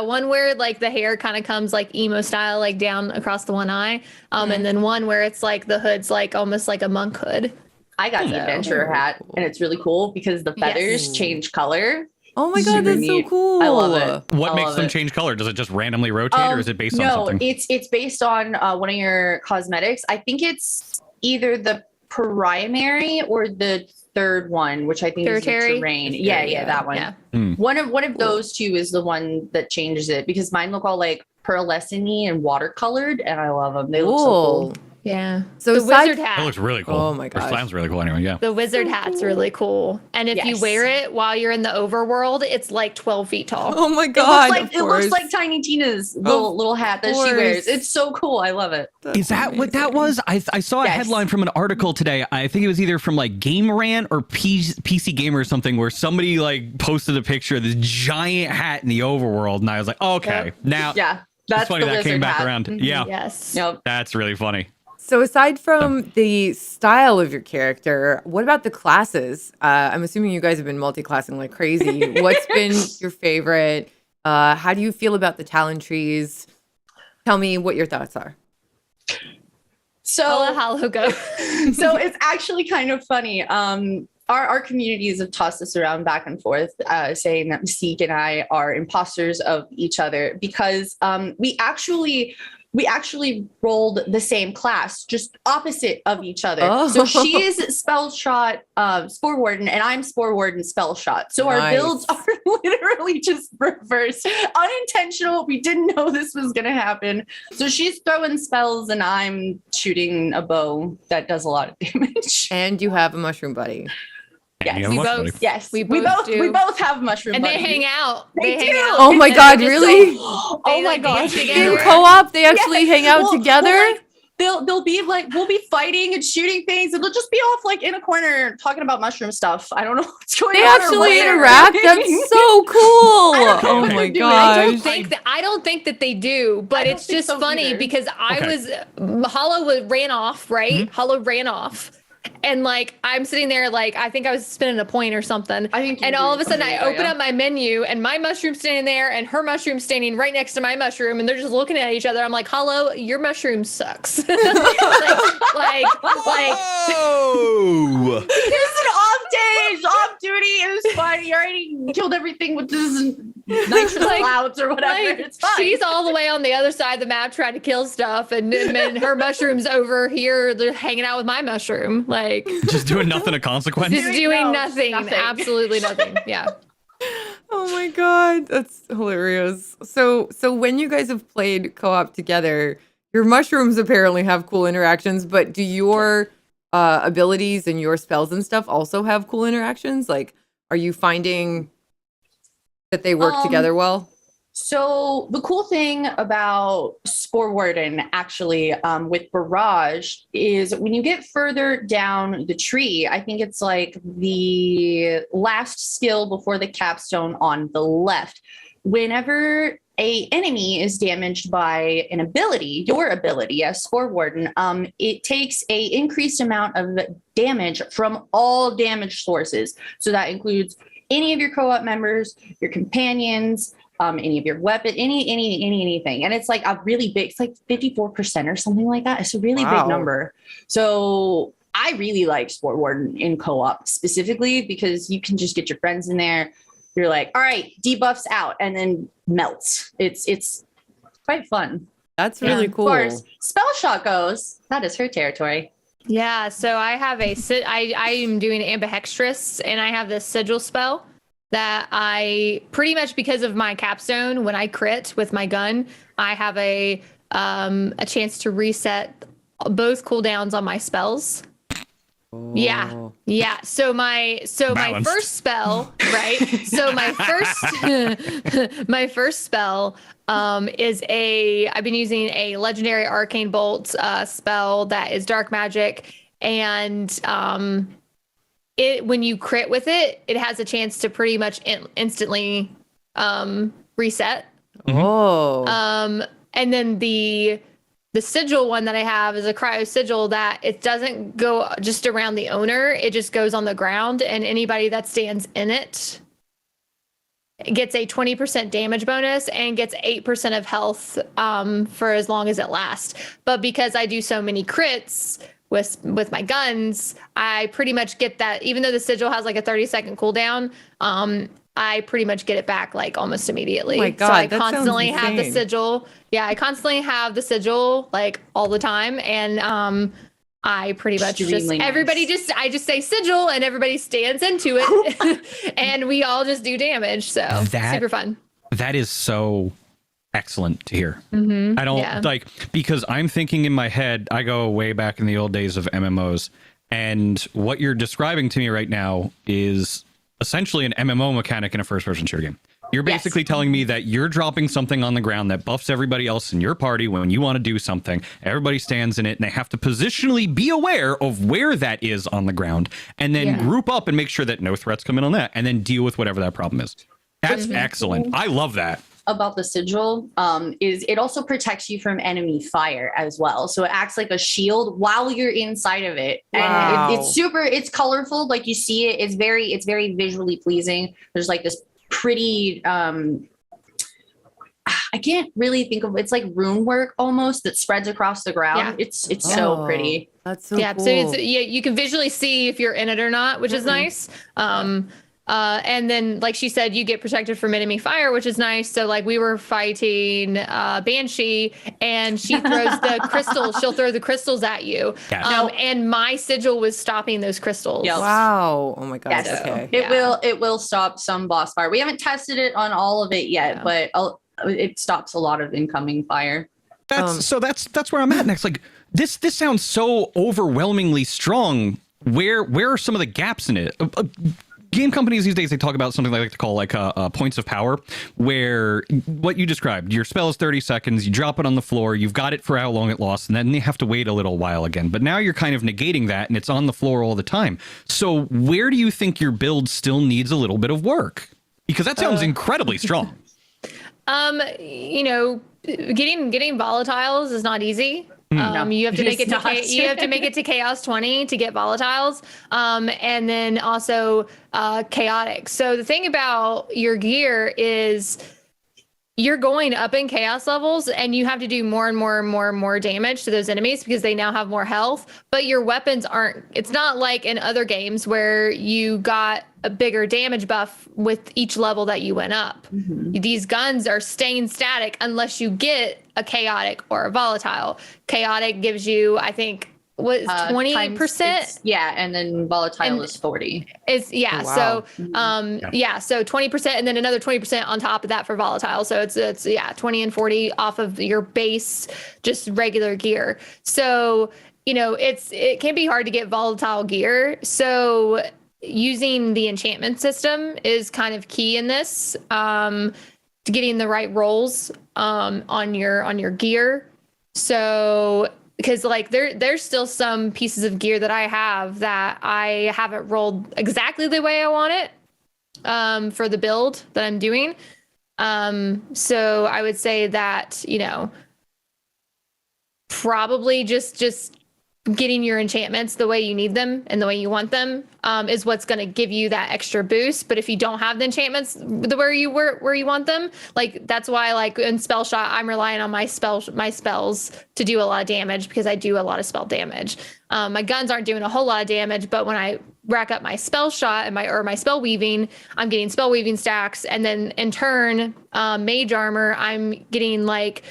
One where like the hair kind of comes like emo style, like down across the one eye. And then one where it's like the hood's like almost like a monk hood. I got the adventurer hat, and it's really cool because the feathers change color. Oh my god, that's so cool! I love it. What makes them change color? Does it just randomly rotate, or is it based on something? No, it's based on one of your cosmetics. I think it's either the primary or the third one, which I think is the terrain. Yeah, that one. Yeah. One of those two is the one that changes it because mine look all like pearlescent-y and watercolored, and I love them. They look so cool. Yeah. So the wizard hat. It looks really cool. Oh my gosh. It sounds really cool anyway, yeah. The wizard hat's really cool. And if you wear it while you're in the overworld, it's like 12 feet tall. Oh my god. It looks like Tiny Tina's little hat that she wears. It's so cool. I love it. Is that what that was? I saw a headline from an article today. I think it was either from like Game Rant or PC Gamer or something where somebody like posted a picture of this giant hat in the overworld. And I was like, okay, now that's funny that came back hat. around. Mm-hmm. Yeah. Yes. Yep. That's really funny. So aside from the style of your character, what about the classes? I'm assuming you guys have been multi-classing like crazy. What's been your favorite? How do you feel about the talent trees? Tell me what your thoughts are. So I'll let Hollow go. So it's actually kind of funny. Our communities have tossed this around back and forth, saying that Mystique and I are imposters of each other because we actually rolled the same class, just opposite of each other. Oh. So she is Spell Shot, Spore Warden, and I'm Spore Warden, Spell Shot. So our builds are literally just reversed, unintentional. We didn't know this was going to happen. So she's throwing spells and I'm shooting a bow that does a lot of damage. And you have a mushroom buddy. Yes, we both have mushroom and buddies. they hang out. They do. Oh my god, really? Oh my gosh. In co-op, they actually hang out together? Well, like, they'll be like, we'll be fighting and shooting things, and they'll just be off like in a corner talking about mushroom stuff. I don't know what's going on. They actually interact. That's so cool. Oh my gosh. I don't think that they do, but it's just funny either. Because Hollow ran off, right? Mm-hmm. Hollow ran off. And like I'm sitting there, like I think I was spinning a point or something. And all of a sudden I open up my menu and my mushroom's standing there and her mushroom's standing right next to my mushroom, and they're just looking at each other. I'm like, "Hollow, your mushroom sucks." like, oh, it's an off day, off duty. It was fine. You already killed everything with this nitrous clouds or whatever. It's fine. She's all the way on the other side of the map trying to kill stuff, and her mushroom's over here. They're hanging out with my mushroom. Like just doing nothing of consequence. Just doing nothing. Absolutely nothing. Yeah. Oh my god, that's hilarious. So when you guys have played co-op together, your mushrooms apparently have cool interactions, but do your abilities and your spells and stuff also have cool interactions? Like, are you finding that they work together well? So the cool thing about Spore Warden, actually, with Barrage is when you get further down the tree, I think it's like the last skill before the capstone on the left. Whenever a enemy is damaged by an ability, your ability as Spore Warden, it takes a increased amount of damage from all damage sources. So that includes any of your co-op members, your companions, any of your weapon, anything. And it's like a really big, it's like 54% or something like that. It's a really big number. So I really like Spore Warden in co-op specifically because you can just get your friends in there. You're like, all right, debuffs out, and then melts. It's quite fun. That's really cool. As far as spell shot goes, that is her territory. Yeah, so I have I am doing ambidextrous, and I have this sigil spell that I pretty much, because of my capstone, when I crit with my gun, I have a chance to reset both cooldowns on my spells. Yeah. So my first spell, right? So my first spell is I've been using a legendary arcane bolt spell that is dark magic, and when you crit with it, it has a chance to pretty much instantly reset. Oh. And then the sigil one that I have is a cryo sigil that it doesn't go just around the owner. It just goes on the ground, and anybody that stands in it gets a 20% damage bonus and gets 8% of health for as long as it lasts. But because I do so many crits with my guns, I pretty much get that. Even though the sigil has like a 30-second cooldown, I pretty much get it back like almost immediately. Oh my God, so I that constantly sounds have the insane. sigil. Yeah, I constantly have the sigil like all the time, and I pretty much Extremely nice. I just say sigil, and everybody stands into it, and we all just do damage. So super fun. That is so excellent to hear. Mm-hmm. I don't like, because I'm thinking in my head, I go way back in the old days of MMOs, and what you're describing to me right now is essentially an MMO mechanic in a first-person shooter game. You're basically telling me that you're dropping something on the ground that buffs everybody else in your party when you want to do something. Everybody stands in it, and they have to positionally be aware of where that is on the ground, and then group up and make sure that no threats come in on that, and then deal with whatever that problem is. That's excellent. I love that. About the sigil is it also protects you from enemy fire as well. So it acts like a shield while you're inside of it. Wow. And it's colorful. Like you see it, it's very visually pleasing. There's like this pretty, I can't really think of, it's like rune work almost that spreads across the ground. Yeah. It's so pretty. That's so cool. So you can visually see if you're in it or not, which is nice. And then, like she said, you get protected from enemy fire, which is nice. So, like, we were fighting Banshee, and she throws the crystals. She'll throw the crystals at you. And my sigil was stopping those crystals. Yep. Wow. Oh my God. Yes. Okay. It will stop some boss fire. We haven't tested it on all of it yet, but it stops a lot of incoming fire. That's where I'm at next. Like, this sounds so overwhelmingly strong. Where are some of the gaps in it? Game companies these days, they talk about something they like to call like points of power, where what you described, your spell is 30 seconds, you drop it on the floor, you've got it for how long it lasts, and then you have to wait a little while again. But now you're kind of negating that, and it's on the floor all the time. So where do you think your build still needs a little bit of work? Because that sounds incredibly strong. Getting volatiles is not easy. You have to make it to chaos 20 to get volatiles, and then also chaotic. So the thing about your gear is you're going up in chaos levels, and you have to do more and more damage to those enemies because they now have more health, but your weapons aren't. It's not like in other games where you got a bigger damage buff with each level that you went up. These guns are staying static unless you get a chaotic or a volatile. Chaotic gives you, I think, what is 20%? And then volatile is 40. Is so 20%, and then another 20% on top of that for volatile. So it's 20 and 40 off of your base, just regular gear. So it can be hard to get volatile gear. So using the enchantment system is kind of key in this, to getting the right rolls on your gear. So because like there's still some pieces of gear that I have that I haven't rolled exactly the way I want it for the build that I'm doing. So I would say that, probably just getting your enchantments the way you need them and the way you want them is what's going to give you that extra boost. But if you don't have the enchantments where you want them, like that's why like in spell shot I'm relying on my spells to do a lot of damage because I do a lot of spell damage. My guns aren't doing a whole lot of damage, but when I rack up my spell shot and my spell weaving, I'm getting spell weaving stacks, and then in turn mage armor I'm getting like,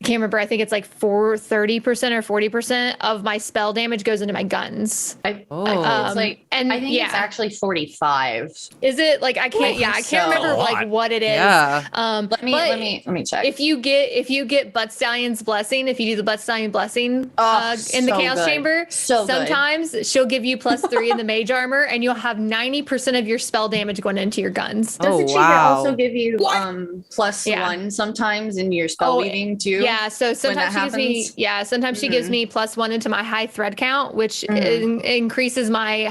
I can't remember. I think it's like 30% or 40% of my spell damage goes into my guns. I think it's actually 45. Is it like I can't? I can't remember like what it is. Yeah. Let me check. If you get Butt Stallion's blessing, if you do the Butt Stallion blessing in the Chaos Chamber, sometimes she'll give you +3 in the mage armor, and you'll have 90% of your spell damage going into your guns. Does the chamber also give you +1 sometimes in your spell weaving too? Yeah, so sometimes she gives me sometimes she gives me +1 into my high thread count, which increases my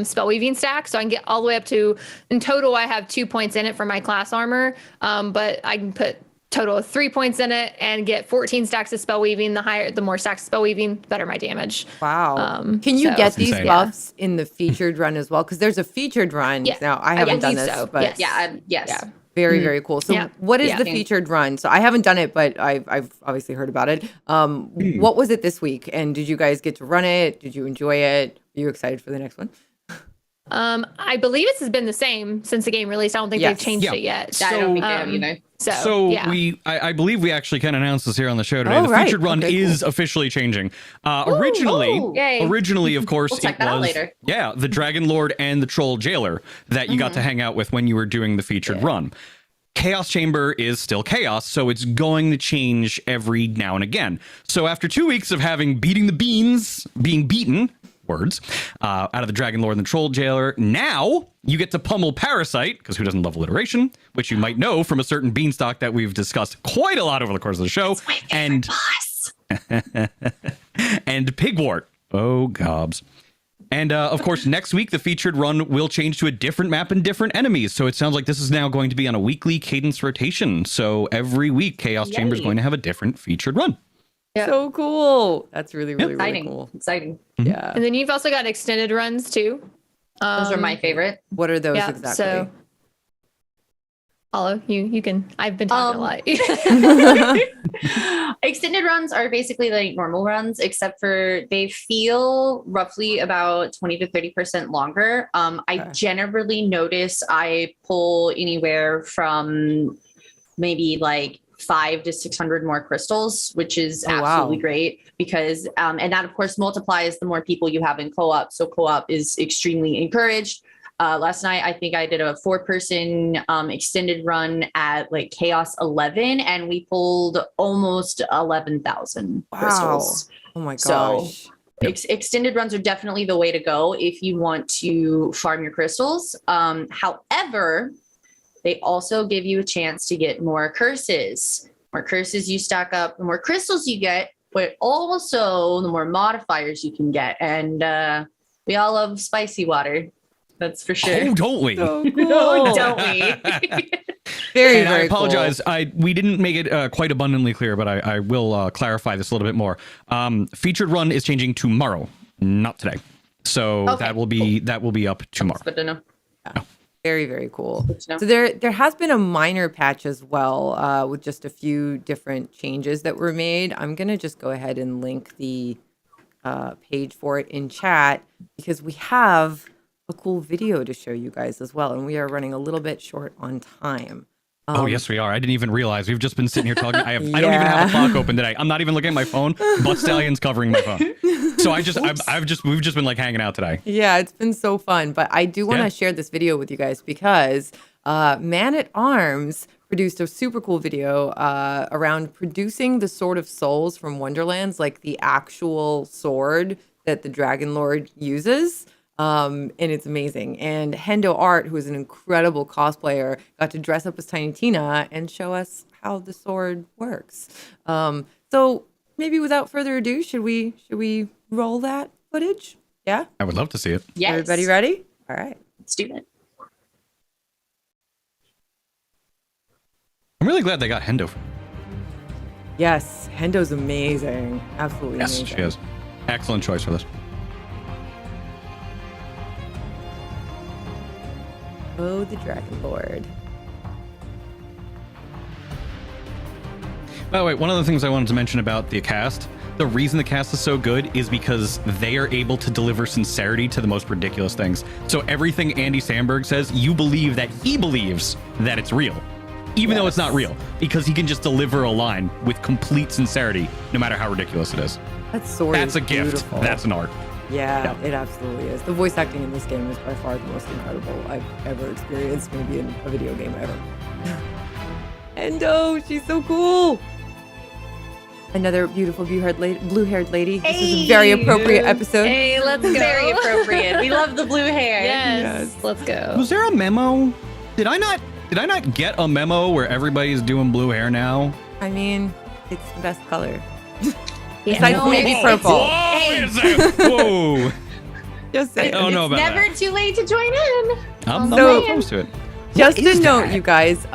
spell weaving stack. So I can get all the way up to, in total I have 2 points in it for my class armor. But I can put total of 3 points in it and get 14 stacks of spell weaving. The more stacks of spell weaving, the better my damage. Wow. Can you get these buffs in the featured run as well? Because there's a featured run. Yeah. Now I haven't done this, but yes. Yeah. Very, very cool. So what is the featured run? So I haven't done it, but I've obviously heard about it. What was it this week? And did you guys get to run it? Did you enjoy it? Are you excited for the next one? I believe it's been the same since the game released. I don't think they've changed it yet. I don't think they have either. I believe we actually can announce this here on the show today. The featured run is officially changing. Originally, of course, we'll it was later. The Dragon Lord and the Troll Jailer that you got to hang out with when you were doing the featured run. Chaos Chamber is still chaos, so it's going to change every now and again. So after 2 weeks of having beating the beans, being beaten, out of the Dragon Lord and the Troll Jailer, now you get to pummel Parasite, because who doesn't love alliteration, which you might know from a certain beanstalk that we've discussed quite a lot over the course of the show. And boss. and Pigwort. Oh, gobs. And of course, next week, the featured run will change to a different map and different enemies. So it sounds like this is now going to be on a weekly cadence rotation. So every week, Chaos Chamber is going to have a different featured run. Yep. So cool. That's really cool. Exciting. Yeah. And then you've also got extended runs too. Those are my favorite. What are those exactly? So, Hollow, you can. I've been talking a lot. Extended runs are basically like normal runs, except for they feel roughly about 20 to 30% longer. I generally notice I pull anywhere from maybe like 500 to 600 more crystals, which is absolutely great because, and that of course multiplies the more people you have in co-op. So co-op is extremely encouraged. Last night, I think I did a 4-person extended run at like Chaos 11, and we pulled almost 11,000 crystals. Oh my gosh. So extended runs are definitely the way to go if you want to farm your crystals. However, they also give you a chance to get more curses. More curses you stack up, the more crystals you get, but also the more modifiers you can get. And we all love spicy water. That's for sure. Oh, don't we? So cool. Don't we? Very I apologize. Cool. We didn't make it quite abundantly clear, but I will clarify this a little bit more. Featured run is changing tomorrow, not today. So that will be up tomorrow. That's good to know. Yeah. Very, very cool. So there has been a minor patch as well with just a few different changes that were made. I'm going to just go ahead and link the page for it in chat because we have a cool video to show you guys as well. And we are running a little bit short on time. Oh, yes, we are. I didn't even realize. We've just been sitting here talking. I don't even have a clock open today. I'm not even looking at my phone. Butt Stallion's covering my phone. So we've just been like hanging out today. Yeah, it's been so fun. But I do want to share this video with you guys because Man at Arms produced a super cool video around producing the Sword of Souls from Wonderlands, like the actual sword that the Dragon Lord uses. And it's amazing. And Hendo Art, who is an incredible cosplayer, got to dress up as Tiny Tina and show us how the sword works. So maybe without further ado, should we roll that footage? Yeah? I would love to see it. Yes. Everybody ready? All right. Let's do it. I'm really glad they got Hendo. Yes, Hendo's amazing. Absolutely amazing. Yes, she is. Excellent choice for this. Oh, the Dragon Lord. By the way, one of the things I wanted to mention about the cast, the reason the cast is so good is because they are able to deliver sincerity to the most ridiculous things. So everything Andy Samberg says, you believe that he believes that it's real, even though it's not real, because he can just deliver a line with complete sincerity, no matter how ridiculous it is. That's a gift. Beautiful. That's an art. Yeah, it absolutely is. The voice acting in this game is by far the most incredible I've ever experienced, maybe in a video game ever. Endo, she's so cool. Another beautiful blue-haired lady. This is a very appropriate episode. Hey, let's go. Very appropriate. We love the blue hair. Yes, let's go. Was there a memo? Did I not get a memo where everybody's doing blue hair now? I mean, it's the best color. Yeah. Besides maybe purple. Whoa! Just saying. I don't know about Never that. too late to join in. I'm So- not opposed to it. Just What is a note, that? you guys,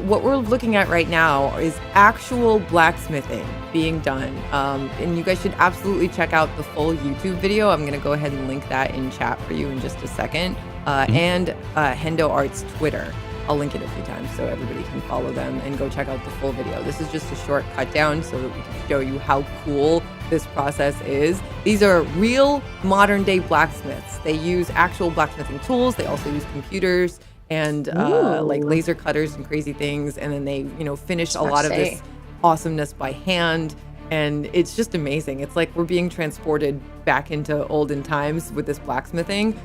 what we're looking at right now is actual blacksmithing being done. And you guys should absolutely check out the full YouTube video. I'm going to go ahead and link that in chat for you in just a second. And Hendo Art's Twitter. I'll link it a few times so everybody can follow them and go check out the full video. This is just a short cut down so that we can show you how cool this process is. These are real modern day blacksmiths. They use actual blacksmithing tools. They also use computers and like laser cutters and crazy things, and then they finish a lot of this awesomeness by hand, and it's just amazing. It's like we're being transported back into olden times with this blacksmithing,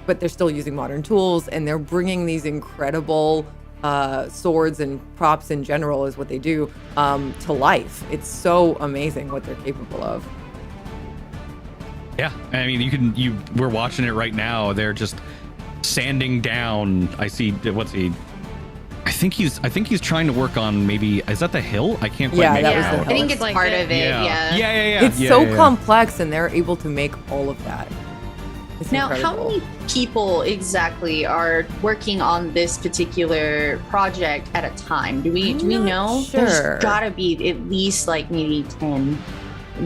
but they're still using modern tools, and they're bringing these incredible swords and props in general is what they do to life. It's so amazing what they're capable of. Yeah, I mean, we're watching it right now. They're just sanding down. I see. What's he? I think he's trying to work on maybe. Is that the hill? I can't quite make that it was the out. hill. I think it's Like part it. of it. Yeah. It's so complex, and they're able to make all of that. It's Now, how incredible. many people exactly are working on this particular project at a time? Do we not know? sure. There's gotta be at least like maybe 10.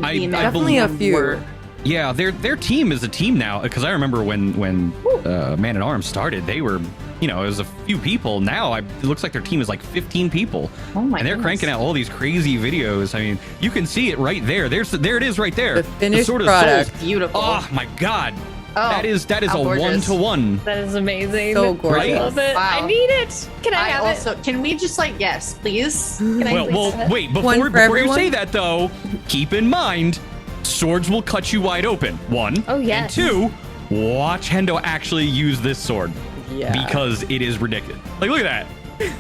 I The amount of Definitely a them few. work. Yeah, their team is a team now, because I remember when Man at Arms started, they were, it was a few people. Now it looks like their team is like 15 people. Oh my and they're goodness. cranking out all these crazy videos. I mean, you can see it right there. There it is right there. The finished Sword of product. Souls. Beautiful. Oh my God. Oh, that is how a gorgeous. 1-to-1. That is amazing. So gorgeous. I love it. Wow. I need it. Can I I have also can we just yes, please? Can I Well, please have it? wait, One before for you everyone? say that though, keep in mind, swords will cut you wide open. One. Oh, yes. And two, watch Hendo actually use this sword. Yeah. Because it is ridiculous. Like, look at that.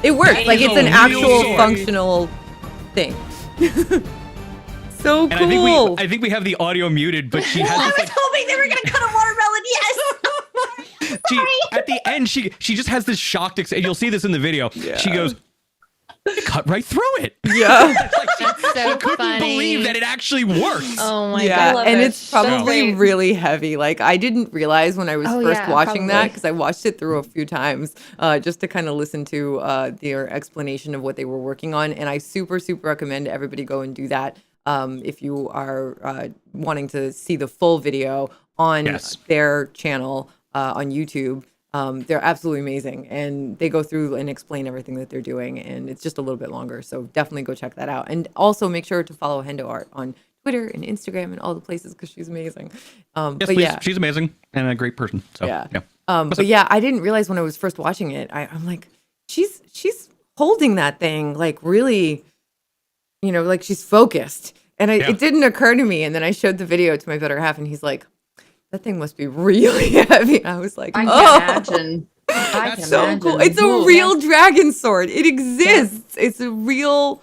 It works. That Like is it's a an real actual sword. functional thing. So And cool. I think we have the audio muted, but she has I this, was like, hoping they were gonna cut a watermelon. Yes. at the end she just has this shocked and you'll see this in the video. She goes, "It cut right through it." yeah. That's so Couldn't funny. believe that it actually works. Oh my Yeah, god. and it. it's probably So great. really heavy. Like I didn't realize when I was Oh, first yeah, watching that probably. because I watched it through a few times just to kind of listen to their explanation of what they were working on. And I super recommend everybody go and do that if you are wanting to see the full video on Yes. their channel on YouTube. They're absolutely amazing, and they go through and explain everything that they're doing, and it's just a little bit longer. So definitely go check that out, and also make sure to follow Hendo Art on Twitter and Instagram and all the places because she's amazing. Yes, But please. yeah, She's amazing and a great person. So yeah. yeah. But yeah, I didn't realize when I was first watching it. I'm like, she's holding that thing like really, like she's focused, and Yeah. it didn't occur to me. And then I showed the video to my better half, and he's like, that thing must be really heavy. I was like, I oh. can imagine. I can So imagine. cool. It's a Cool. real dragon sword. It exists. It's a real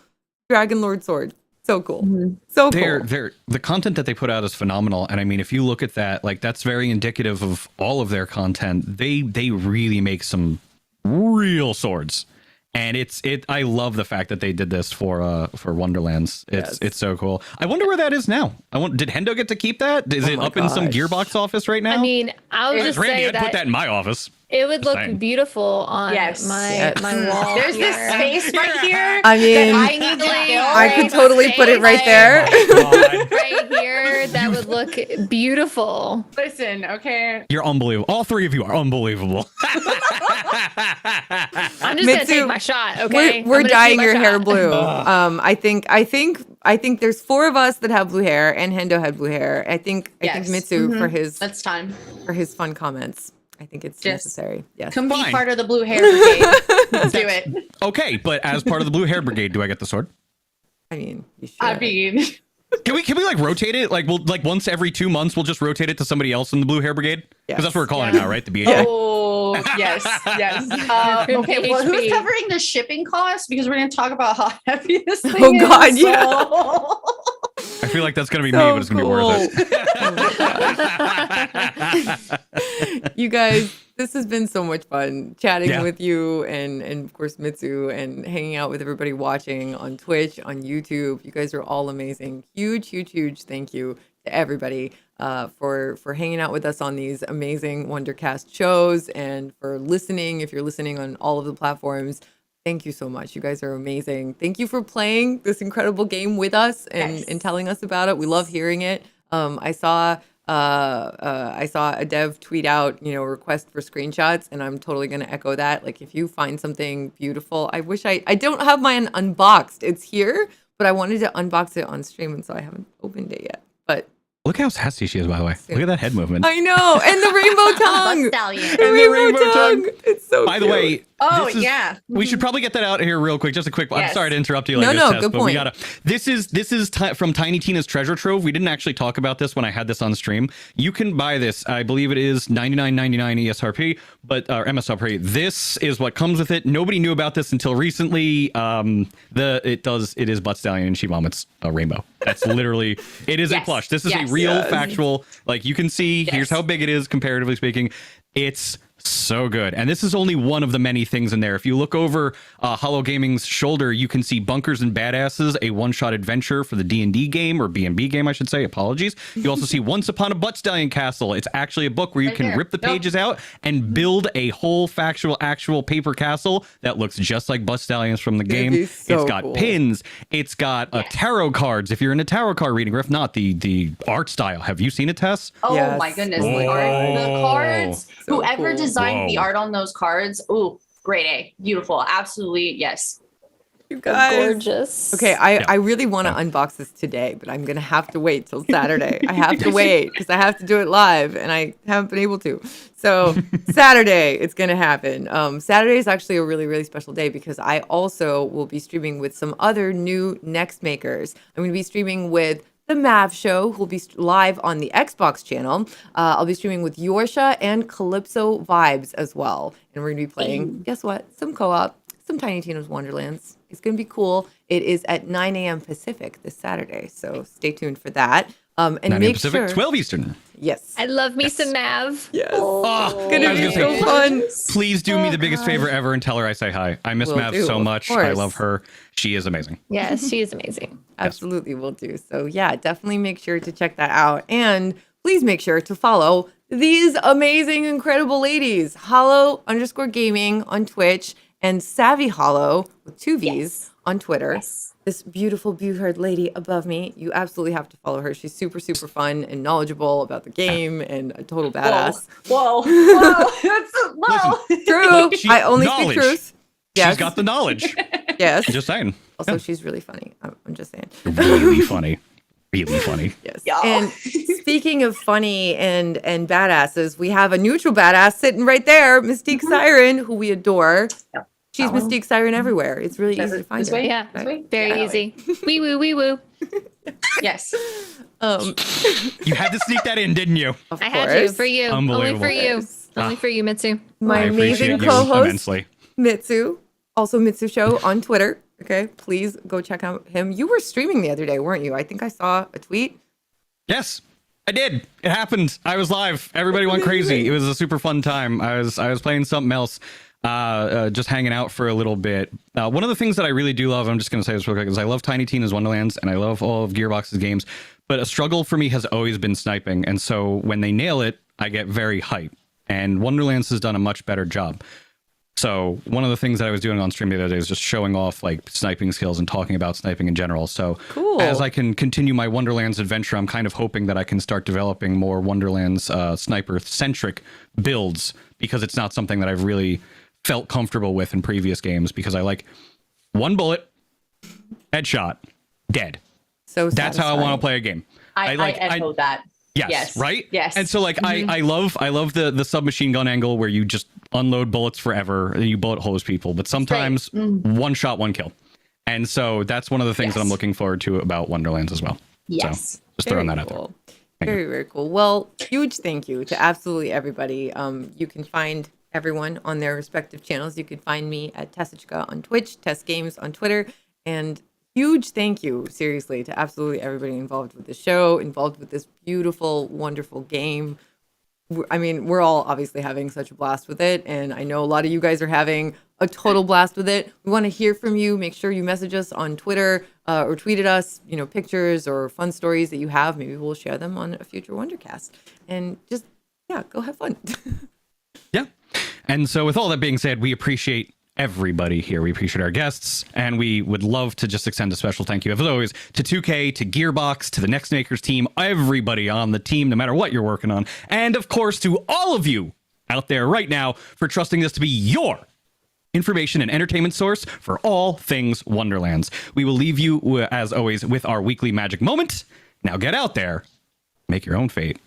dragon lord sword. So cool. So cool. The content that they put out is phenomenal. And I mean, if you look at that, like that's very indicative of all of their content. They really make some real swords. And I love the fact that they did this for Wonderlands. It's so cool. I wonder where that is now. Did Hendo get to keep that? Is it my up in some gosh. Gearbox office right now? I mean, I'll just Randy, say I'd put that in my office. It would look saying. beautiful on my wall. There's here. this space right here. I mean, that I need to fill. I could totally put it right there. Right here, that would look beautiful. Listen, okay. You're unbelievable. All three of you are unbelievable. I'm just gonna take my shot. Okay, We're dyeing your hair shot. blue. I think there's 4 of us that have blue hair, and Hendo had blue hair. I think Mitsu for his That's time. for his fun comments. I think it's necessary. Yes. Come be Fine. part of the blue hair brigade. Let's do it. Okay, but as part of the Blue Hair Brigade, do I get the sword? I mean, you should. I mean, Can we like rotate it? Like we'll like once every 2 months we'll just rotate it to somebody else in the Blue Hair Brigade? Because that's what we're calling it now, right? The BHA. oh yes. Okay, well, who's covering the shipping costs? Because we're going to talk about how heavy this thing Oh, is. God, yeah. I feel like that's gonna be me, So but it's gonna be worth it. You guys, this has been so much fun chatting Yeah. with you and of course Mitsu, and hanging out with everybody watching on Twitch, on YouTube. You guys are all amazing. Huge thank you to everybody for hanging out with us on these amazing Wondercast shows, and for listening. If you're listening on all of the platforms, thank you so much. You guys are amazing. Thank you for playing this incredible game with us and telling us about it. We love hearing it. I saw a dev tweet out, request for screenshots, and I'm totally going to echo that. Like, if you find something beautiful, I wish I don't have mine unboxed. It's here, but I wanted to unbox it on stream, and so I haven't opened it yet. But Look how sassy she is, by the way. Look at that head movement. I know, and the rainbow tongue. Stallion. And the rainbow tongue. It's so By the cute. way, Oh, this is- yeah. we should probably get that out here real quick. Just a quick. I'm Yes. sorry to interrupt you. Like No, this, no, Tess, good but we point. gotta. This is from Tiny Tina's Treasure Trove. We didn't actually talk about this when I had this on stream. You can buy this. I believe it is $99.99 ESRP, but or MSRP. This is what comes with it. Nobody knew about this until recently. It is Butt Stallion and She Vomits a rainbow. That's literally. It is a Yes. plush. This is a Yes. real Yes. factual. Like you can see. Here's Yes. how big it is comparatively speaking. It's so good. And this is only one of the many things in there. If you look over Hollow Gaming's shoulder, you can see Bunkers and Badasses, a one-shot adventure for the D&D game, or B&B game, I should say. Apologies. You also see Once Upon a Butt Stallion Castle. It's actually a book where you Right can there. rip the Yep. pages out and build a whole actual paper castle that looks just like Butt Stallions from the game. be so It's got cool. pins. It's got tarot cards. If you're in a tarot card reading, or if not, the art style. Have you seen it, Tess? Oh Yes. my goodness. Whoa. The cards, So whoever cool. designed the Whoa. art on those cards, ooh, grade A. Beautiful. Absolutely, yes. You guys. Gorgeous. Okay, I really want to unbox this today, but I'm going to have to wait till Saturday. I have to wait because I have to do it live, and I haven't been able to. So Saturday, it's going to happen. Saturday is actually a really, really special day because I also will be streaming with some other new Next Makers. I'm going to be streaming with The Mav Show, who'll be live on the Xbox channel. I'll be streaming with Yorsha and Calypso Vibes as well. And we're going to be playing, guess what? Some co-op, some Tiny Tina's Wonderlands. It's going to be cool. It is at 9 a.m. Pacific this Saturday, so stay tuned for that. And 9 make Pacific, sure, 12 Eastern. yes, I love me some Mav. yes, Oh, it's gonna I was be gonna so say, fun. Please do me the biggest favor ever and tell her I say hi. I miss Will Mav do, so of much. I course. love her. She is amazing. Yes, she is amazing. Absolutely will do. So yeah, definitely make sure to check that out. And please make sure to follow these amazing, incredible ladies, Hollow_gaming on Twitch and Savvy Hollow with 2 V's on Twitter. Yes. This beautiful, beauty-haired lady above me, you absolutely have to follow her. She's super, super fun and knowledgeable about the game and a total badass. Whoa. Whoa. True. She- I only knowledge. speak truth. Yes. She's got the knowledge. yes. Just saying. Also, she's really funny. I'm just saying. Really funny. Really funny. Yes. Yeah. And speaking of funny and badasses, we have a neutral badass sitting right there, Mystique Siren, who we adore. Yep. She's Mystique Siren everywhere. It's really easy to find This her. way? Yeah, This way? very Yeah, that easy. Wee woo, wee woo. Yes. You had to sneak that in, didn't you? Of I course. had to for you. Only Unbelievable. for you. Only for you, Mitsu. My I appreciate amazing you co-host, immensely. Mitsu, also Mitsu Show on Twitter. Okay, please go check out him. You were streaming the other day, weren't you? I think I saw a tweet. Yes, I did. It happened. I was live. Everybody went crazy. It was a super fun time. I was playing something else, just hanging out for a little bit. One of the things that I really do love, I'm just going to say this real quick, is I love Tiny Tina's Wonderlands and I love all of Gearbox's games. But a struggle for me has always been sniping. And so when they nail it, I get very hyped. and Wonderlands has done a much better job. So one of the things that I was doing on stream the other day was just showing off like sniping skills and talking about sniping in general. So cool. As I can continue my Wonderlands adventure, I'm kind of hoping that I can start developing more Wonderlands sniper-centric builds, because it's not something that I've really felt comfortable with in previous games, because I like one bullet, headshot, dead. So that's how I want to play a game. I echo that. Yes, right? Yes. And so like I love the submachine gun angle where you just unload bullets forever and you bullet hose people, but sometimes one shot, one kill. And so that's one of the things that I'm looking forward to about Wonderlands as well. Yes. So just throwing that out there. Very cool. Well, huge thank you to absolutely everybody. You can find everyone on their respective channels. You can find me at Tessichka on Twitch, Tess Games on Twitter, and huge thank you, seriously, to absolutely everybody involved with the show, involved with this beautiful, wonderful game. I mean, we're all obviously having such a blast with it, and I know a lot of you guys are having a total blast with it. We want to hear from you. Make sure you message us on Twitter or tweet at us, pictures or fun stories that you have. Maybe we'll share them on a future Wondercast. And just, go have fun. Yeah. And so with all that being said, we appreciate everybody here. We appreciate our guests, and we would love to just extend a special thank you, as always, to 2K, to Gearbox, to the Next Makers team, everybody on the team, no matter what you're working on, and of course to all of you out there right now for trusting us to be your information and entertainment source for all things Wonderlands. We will leave you, as always, with our weekly magic moment. Now get out there, make your own fate.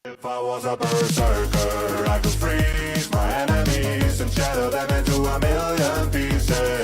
If I was a berserker, I could freeze my enemies and shatter them into a million pieces.